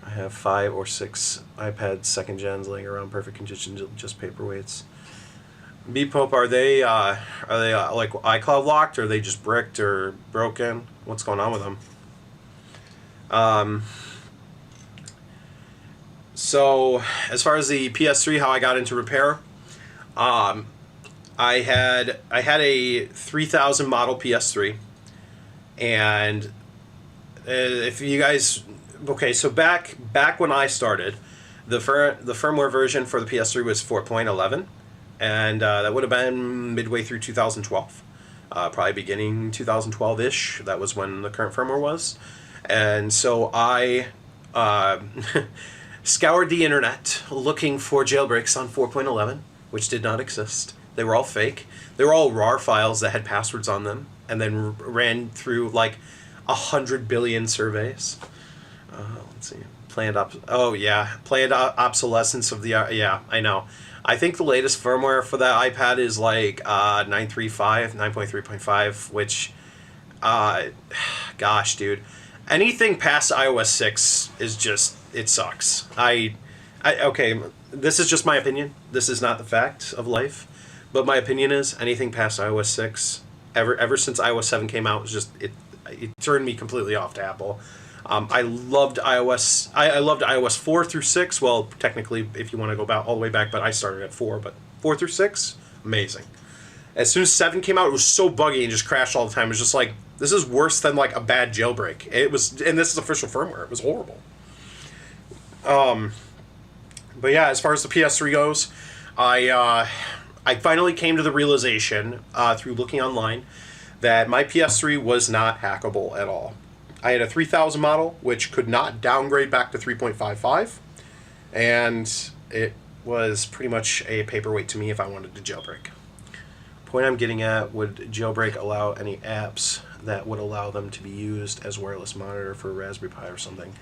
I have 5 or 6 iPad 2nd gens laying around perfect condition, just paperweights. Pope, are they like iCloud locked, or are they just bricked or broken? What's going on with them? So as far as the PS3, how I got into repair, I had a 3000 model PS3, and if you guys, okay, so back when I started, the firmware version for the PS3 was 4.11, and that would have been midway through 2012, probably beginning 2012-ish. That was when the current firmware was. And so I scoured the internet looking for jailbreaks on 4.11, which did not exist. They were all fake. They were all RAR files that had passwords on them, and then ran through like 100 billion surveys. Let's see. Planned obsolescence of the... yeah, I know. I think the latest firmware for that iPad is like 9.3.5, which... gosh, dude. Anything past iOS 6 is just... it sucks. Okay, this is just my opinion. This is not the fact of life. But my opinion is anything past iOS 6, ever since iOS 7 came out, was just... it turned me completely off to Apple. I loved iOS. I loved iOS 4 through 6. Well, technically, if you want to go back all the way back, but I started at 4. But 4 through 6, amazing. As soon as 7 came out, it was so buggy and just crashed all the time. It was just like, this is worse than like a bad jailbreak. It was, and this is official firmware. It was horrible. But yeah, as far as the PS3 goes, I finally came to the realization through looking online that my PS3 was not hackable at all. I had a 3000 model, which could not downgrade back to 3.55, and it was pretty much a paperweight to me if I wanted to jailbreak. Point I'm getting at, would jailbreak allow any apps that would allow them to be used as wireless monitor for Raspberry Pi or something?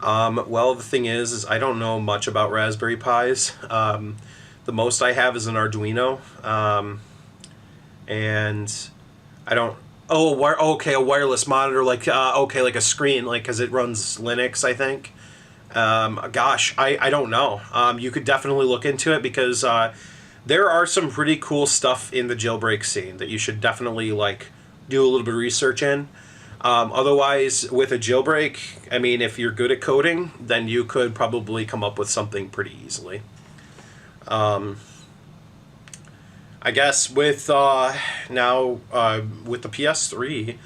Well, the thing is I don't know much about Raspberry Pis. The most I have is an Arduino, and I don't. Oh, okay, a wireless monitor, like like a screen, like because it runs Linux, I think. Gosh, I don't know. You could definitely look into it because there are some pretty cool stuff in the jailbreak scene that you should definitely like do a little bit of research in. Otherwise, with a jailbreak, I mean, if you're good at coding, then you could probably come up with something pretty easily. I guess with now with the PS3,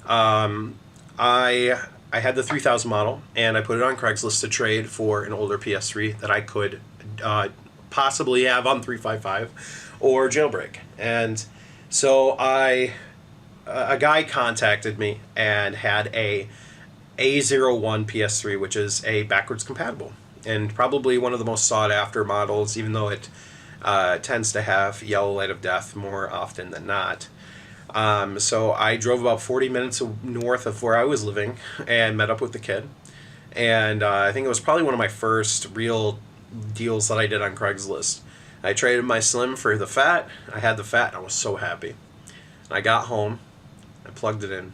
I had the 3000 model and I put it on Craigslist to trade for an older PS3 that I could possibly have on 355 or jailbreak. And so a guy contacted me and had a A01 PS3, which is a backwards compatible and probably one of the most sought after models, even though it tends to have yellow light of death more often than not. So I drove about 40 minutes north of where I was living and met up with the kid. And I think it was probably one of my first real deals that I did on Craigslist. I traded my Slim for the Fat. I had the Fat and I was so happy. I got home, I plugged it in,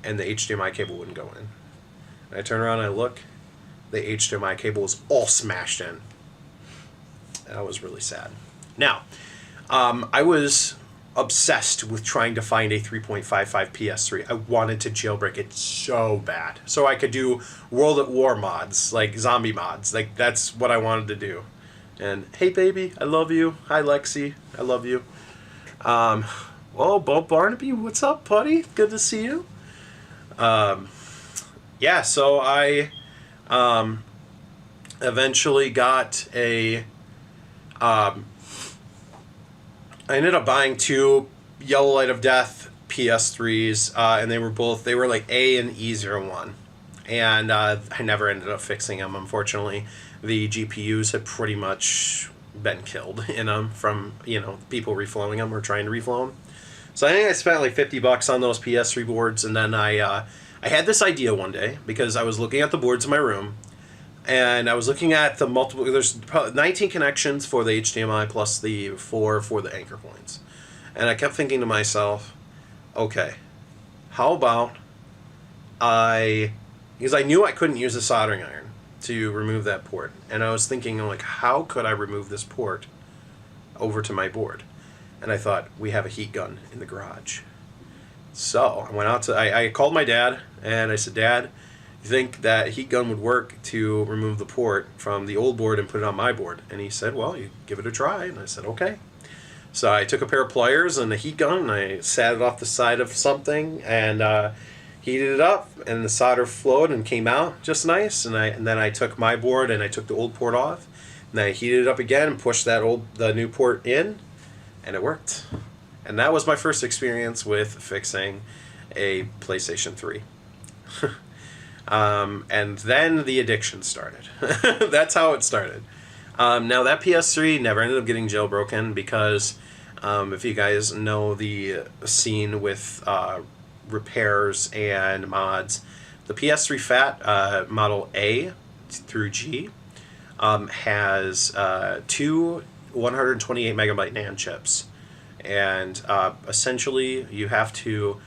and the HDMI cable wouldn't go in. And I turn around and I look, the HDMI cable was all smashed in. And I was really sad. Now, I was obsessed with trying to find a 3.55 PS3. I wanted to jailbreak it so bad. So I could do World at War mods, like zombie mods. Like, that's what I wanted to do. And, hey baby, I love you. Hi Lexi, I love you. Well, Bo Barnaby, what's up, buddy? Good to see you. Yeah, so I eventually got a... I ended up buying two Yellow Light of Death PS3s, and they were like A and E01. And I never ended up fixing them, unfortunately. The GPUs had pretty much been killed in them from, people reflowing them or trying to reflow them. So I think I spent like $50 on those PS3 boards, and then I had this idea one day because I was looking at the boards in my room, and I was looking at the multiple. There's probably 19 connections for the HDMI plus the 4 for the anchor points, and I kept thinking to myself, okay, how about because I knew I couldn't use a soldering iron to remove that port, and I was thinking, like, how could I remove this port over to my board? And I thought, we have a heat gun in the garage. So I went out to, I called my dad, and I said, Dad, you think that heat gun would work to remove the port from the old board and put it on my board? And he said, well, you give it a try. And I said, okay. So I took a pair of pliers and a heat gun, and I sat it off the side of something, and heated it up, and the solder flowed and came out just nice. And then I took my board and I took the old port off, and I heated it up again and pushed the new port in, and it worked. And that was my first experience with fixing a PlayStation 3. And then the addiction started. That's how it started. Now that PS3 never ended up getting jailbroken because if you guys know the scene with repairs and mods, the PS3 Fat Model A through G has two 128 megabyte NAND chips. And essentially you have to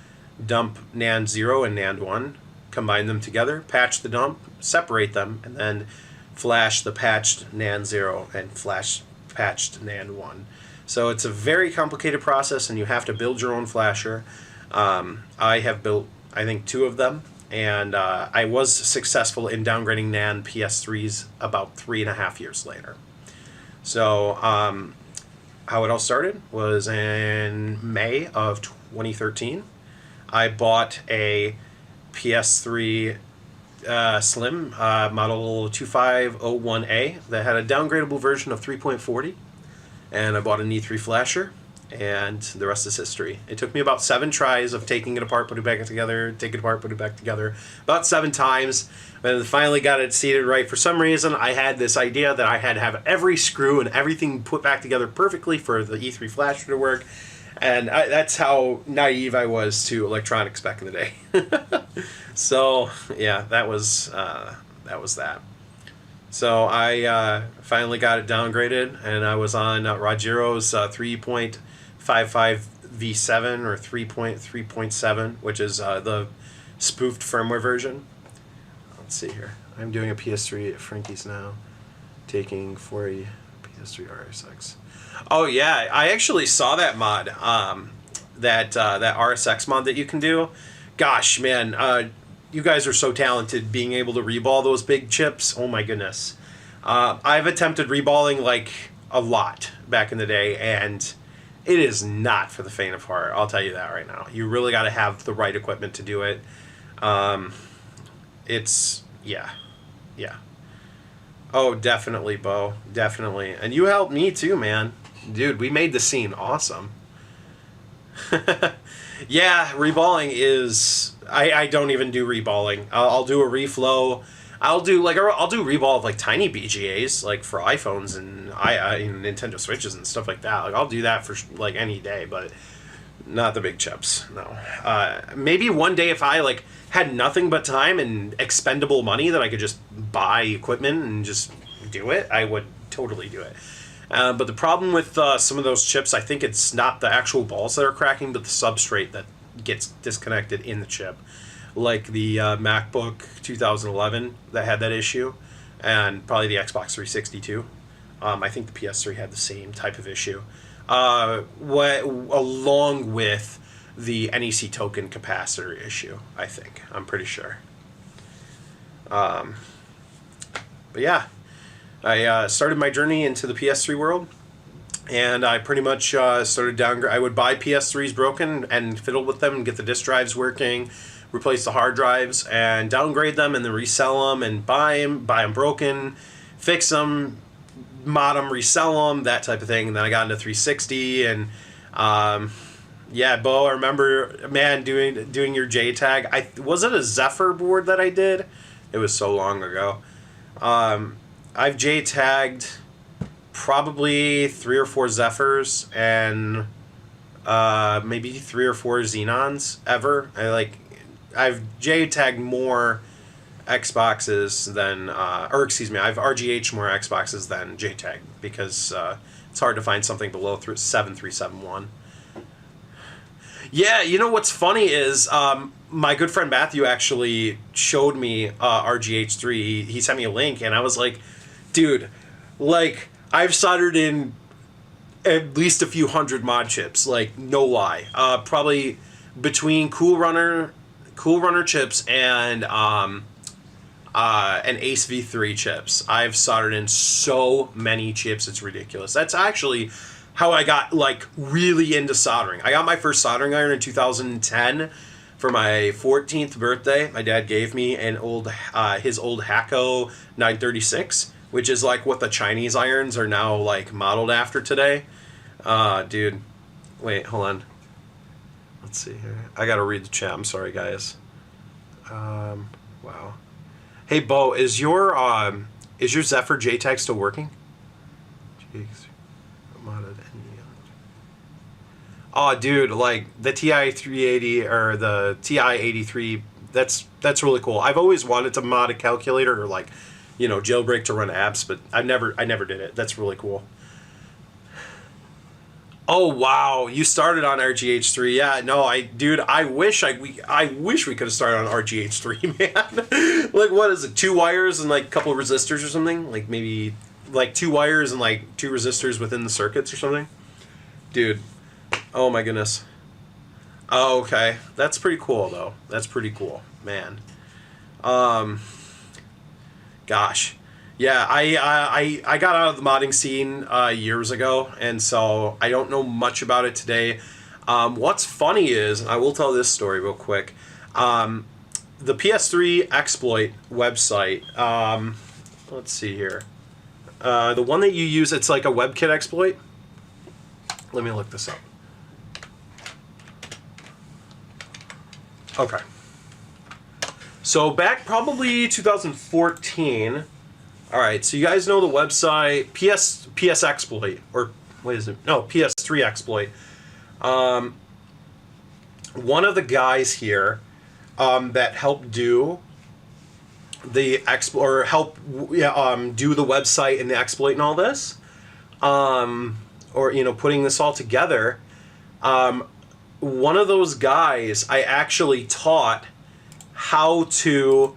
dump NAND 0 and NAND 1, combine them together, patch the dump, separate them, and then flash the patched NAND 0 and flash patched NAND 1. So it's a very complicated process, and you have to build your own flasher. I have built, I think, 2 of them, and I was successful in downgrading NAND PS3s about 3.5 years later. So how it all started was in May of 2013. I bought a PS3 Slim model 2501A that had a downgradable version of 3.40, and I bought an E3 flasher, and the rest is history. It took me about 7 tries of taking it apart, putting it back together, take it apart, put it back together, about 7 times, and finally got it seated right. For some reason, I had this idea that I had to have every screw and everything put back together perfectly for the E3 flasher to work, and that's how naive I was to electronics back in the day. So, yeah, that was that. So I finally got it downgraded, and I was on Rogero's 3.55 V7 or 3.3.7, which is the spoofed firmware version. Let's see here. I'm doing a PS3 at Frankie's now, taking for a PS3 RSX. Oh yeah, I actually saw that mod, that RSX mod that you can do. Gosh, man, you guys are so talented being able to reball those big chips. Oh my goodness. I've attempted reballing like a lot back in the day, and it is not for the faint of heart. I'll tell you that right now. You really got to have the right equipment to do it. Yeah. Oh, definitely, Bo. Definitely. And you helped me too, man. Dude, we made the scene awesome. Yeah, reballing is... I don't even do reballing. I'll do a reflow. I'll do reball of like tiny BGAs, like for iPhones and Nintendo Switches and stuff like that. Like I'll do that for like any day, but not the big chips. No. Maybe one day if I like had nothing but time and expendable money that I could just buy equipment and just do it, I would totally do it. But the problem with some of those chips, I think it's not the actual balls that are cracking, but the substrate that gets disconnected in the chip. Like the MacBook 2011 that had that issue, and probably the Xbox 360 too. I think the PS3 had the same type of issue. Along with the NEC token capacitor issue, I think. I'm pretty sure. But yeah. I started my journey into the PS3 world, and I pretty much started I would buy PS3s broken and fiddle with them and get the disk drives working, replace the hard drives, and downgrade them and then resell them and buy them broken, fix them, mod them, resell them, that type of thing. And then I got into 360, and yeah, Bo, I remember, man, doing your JTAG. Was it a Zephyr board that I did? It was so long ago. I've JTagged probably 3 or 4 Zephyrs and maybe 3 or 4 Xenons ever. I've JTagged more Xboxes than, I've RGH'd more Xboxes than JTagged because it's hard to find something below 7371. Yeah, you know what's funny is my good friend Matthew actually showed me RGH3. He sent me a link, and I was like, dude, like, I've soldered in at least a few hundred mod chips, like, no lie. Probably between Cool Runner chips and Ace V3 chips. I've soldered in so many chips, it's ridiculous. That's actually how I got, like, really into soldering. I got my first soldering iron in 2010 for my 14th birthday. My dad gave me his old Hakko 936, which is like what the Chinese irons are now like modeled after today. Dude, wait, hold on. Let's see here. I gotta read the chat. I'm sorry, guys. Wow. Hey, Bo, is your Zephyr JTAG still working? Jeez. Oh, dude, like the TI 380 or the TI 83, that's really cool. I've always wanted to mod a calculator or like, you know, jailbreak to run apps, but I never did it. That's really cool. Oh wow, you started on RGH3. Yeah, no, I wish we could have started on RGH3, man. Like, what is it? 2 wires and like a couple of resistors or something? Like maybe like 2 wires and like 2 resistors within the circuits or something? Dude. Oh my goodness. Oh, okay. That's pretty cool though. That's pretty cool, man. Gosh. Yeah, I got out of the modding scene years ago, and so I don't know much about it today. What's funny is, and I will tell this story real quick, the PS3 exploit website, let's see here. The one that you use, it's like a WebKit exploit. Let me look this up. Okay. So back probably 2014. All right, so you guys know the website PS Exploit, or what is it? No, PS3 Exploit. One of the guys here that helped do the do the website and the exploit and all this, or putting this all together. One of those guys I actually taught how to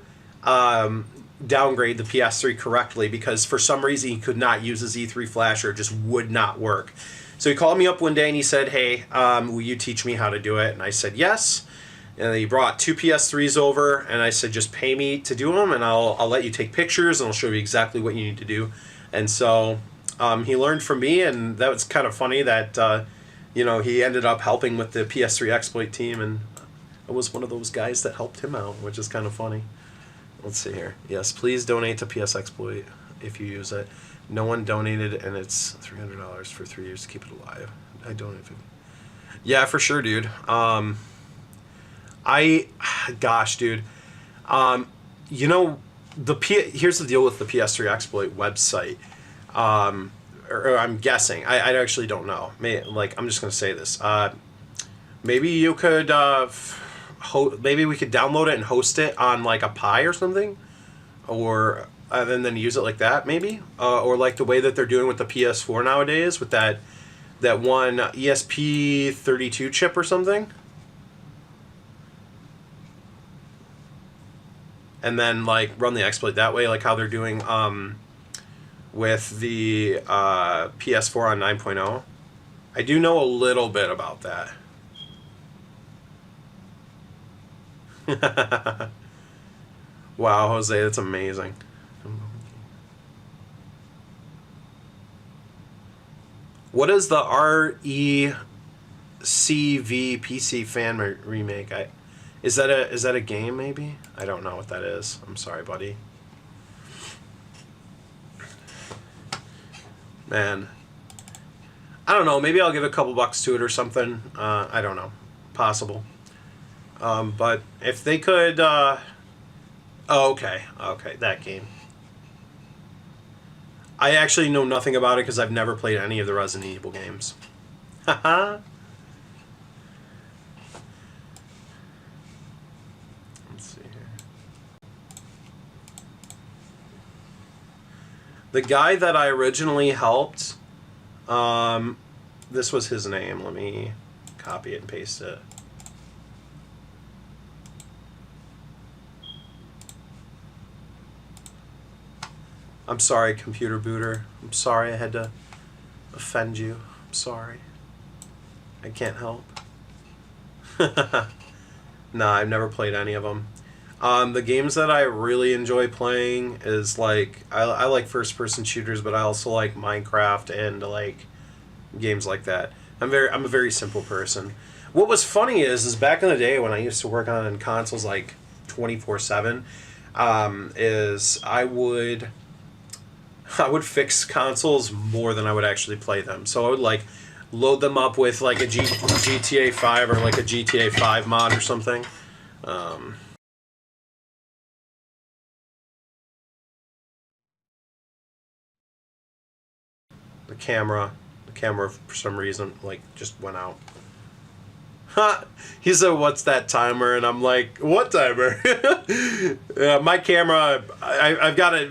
downgrade the PS3 correctly, because for some reason he could not use his E3 flasher, it just would not work. So he called me up one day and he said, hey, will you teach me how to do it? And I said yes. And he brought 2 PS3s over, and I said, just pay me to do them, and I'll let you take pictures, and I'll show you exactly what you need to do. And so he learned from me, and that was kind of funny that he ended up helping with the PS3 exploit team, and I was one of those guys that helped him out, which is kind of funny. Let's see here. Yes, please donate to PS Exploit if you use it. No one donated, and it's $300 for 3 years to keep it alive. I donated 50. Yeah, for sure, dude. Gosh, dude. Here's the deal with the PS3 Exploit website. Or I'm guessing. I actually don't know. I'm just gonna say this. Maybe you could maybe we could download it and host it on like a Pi or something, or and then use it like that, maybe, or like the way that they're doing with the PS4 nowadays with that one ESP32 chip or something. And then like run the exploit that way, like how they're doing with the PS4 on 9.0. I do know a little bit about that. Wow, Jose, that's amazing. What is the RECV PC fan remake? Is that a game maybe? I don't know what that is. I'm sorry, buddy. Man, I don't know. Maybe I'll give a couple bucks to it or something. I don't know. Possible. But if they could, oh, okay, that game. I actually know nothing about it because I've never played any of the Resident Evil games. Haha. Let's see here. The guy that I originally helped, this was his name. Let me copy it and paste it. I'm sorry, computer booter. I'm sorry I had to offend you. I'm sorry. I can't help. Nah, I've never played any of them. The games that I really enjoy playing is like I like first-person shooters, but I also like Minecraft and like games like that. I'm a very simple person. What was funny is back in the day when I used to work on consoles like 24/7, is I would fix consoles more than I would actually play them. So I would like load them up with like a GTA 5 or like a GTA 5 mod or something. The camera for some reason like just went out. He said, "What's that timer?" And I'm like, "What timer?" My camera, I've got it.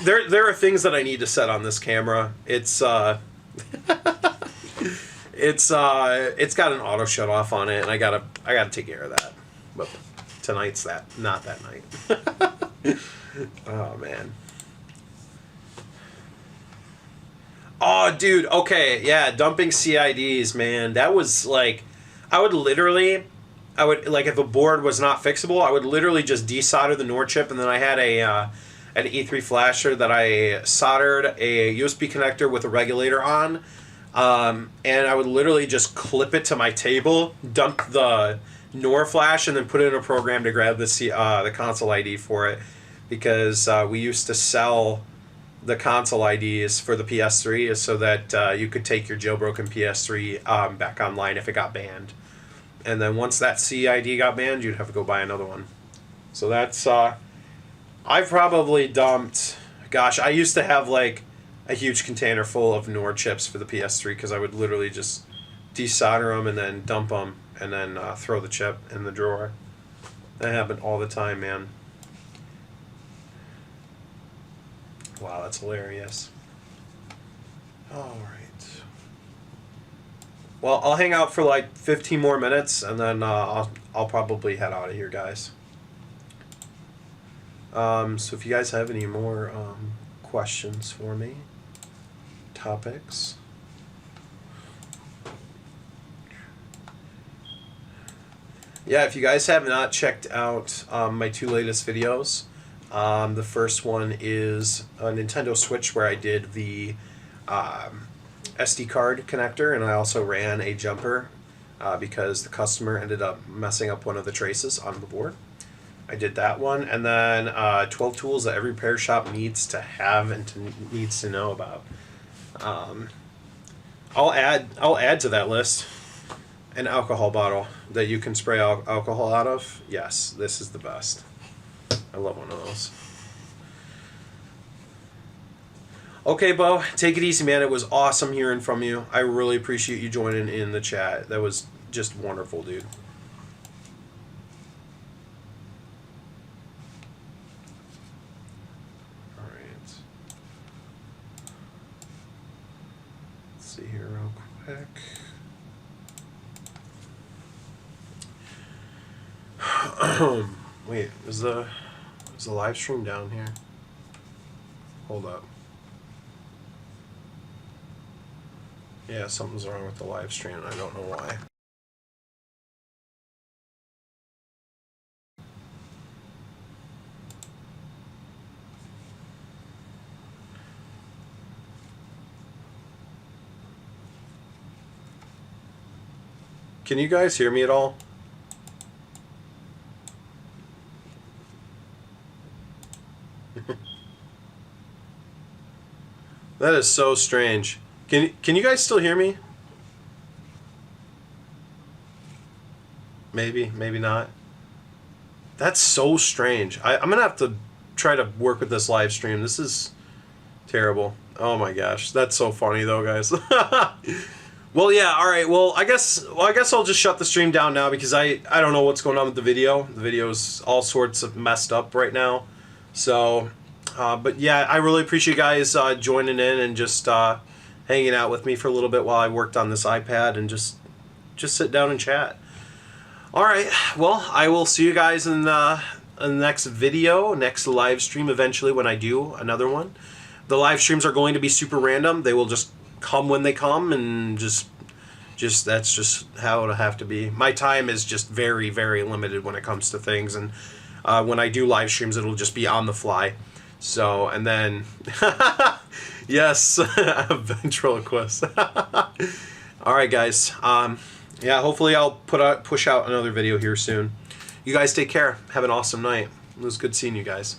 There are things that I need to set on this camera. It's got an auto shut off on it, and I gotta take care of that. But tonight's not that night. Oh man. Oh dude, okay, yeah, dumping CIDs, man. That was like, I would like if a board was not fixable, I would literally just desolder the NOR chip, and then I had an E3 flasher that I soldered a USB connector with a regulator on, and I would literally just clip it to my table, dump the NOR flash, and then put it in a program to grab the console ID for it, because we used to sell the console IDs for the PS3 is so that you could take your jailbroken PS3 back online if it got banned. And then once that CID got banned, you'd have to go buy another one. So that's, I've probably dumped, gosh, I used to have like a huge container full of NOR chips for the PS3 because I would literally just desolder them and then dump them and then throw the chip in the drawer. That happened all the time, man. Wow, that's hilarious. All right. Well, I'll hang out for like 15 more minutes, and then I'll probably head out of here, guys. So if you guys have any more questions for me, topics. Yeah, if you guys have not checked out my 2 latest videos, the first one is a Nintendo Switch where I did the SD card connector, and I also ran a jumper because the customer ended up messing up one of the traces on the board. I did that one, and then 12 tools that every repair shop needs to have and needs to know about. I'll add to that list an alcohol bottle that you can spray alcohol out of. Yes, this is the best. I love one of those. Okay, Bo, take it easy, man. It was awesome hearing from you. I really appreciate you joining in the chat. That was just wonderful, dude. All right. Let's see here real quick. Wait, is the live stream down here? Hold up. Yeah, something's wrong with the live stream, and I don't know why. Can you guys hear me at all? That is so strange. Can you guys still hear me? Maybe, maybe not. That's so strange. I'm gonna have to try to work with this live stream. This is terrible. Oh my gosh, that's so funny though, guys. Well, yeah, all right. Well, I guess I'll just shut the stream down now because I don't know what's going on with the video. The video's all sorts of messed up right now. So, but yeah, I really appreciate you guys joining in and just hanging out with me for a little bit while I worked on this iPad and just sit down and chat. All right. Well, I will see you guys in the next video, next live stream eventually when I do another one. The live streams are going to be super random. They will just come when they come, and just that's just how it'll have to be. My time is just very, very limited when it comes to things, and when I do live streams, it'll just be on the fly. So, and then, yes, ventriloquist. All right, guys. Yeah, hopefully I'll push out another video here soon. You guys take care. Have an awesome night. It was good seeing you guys.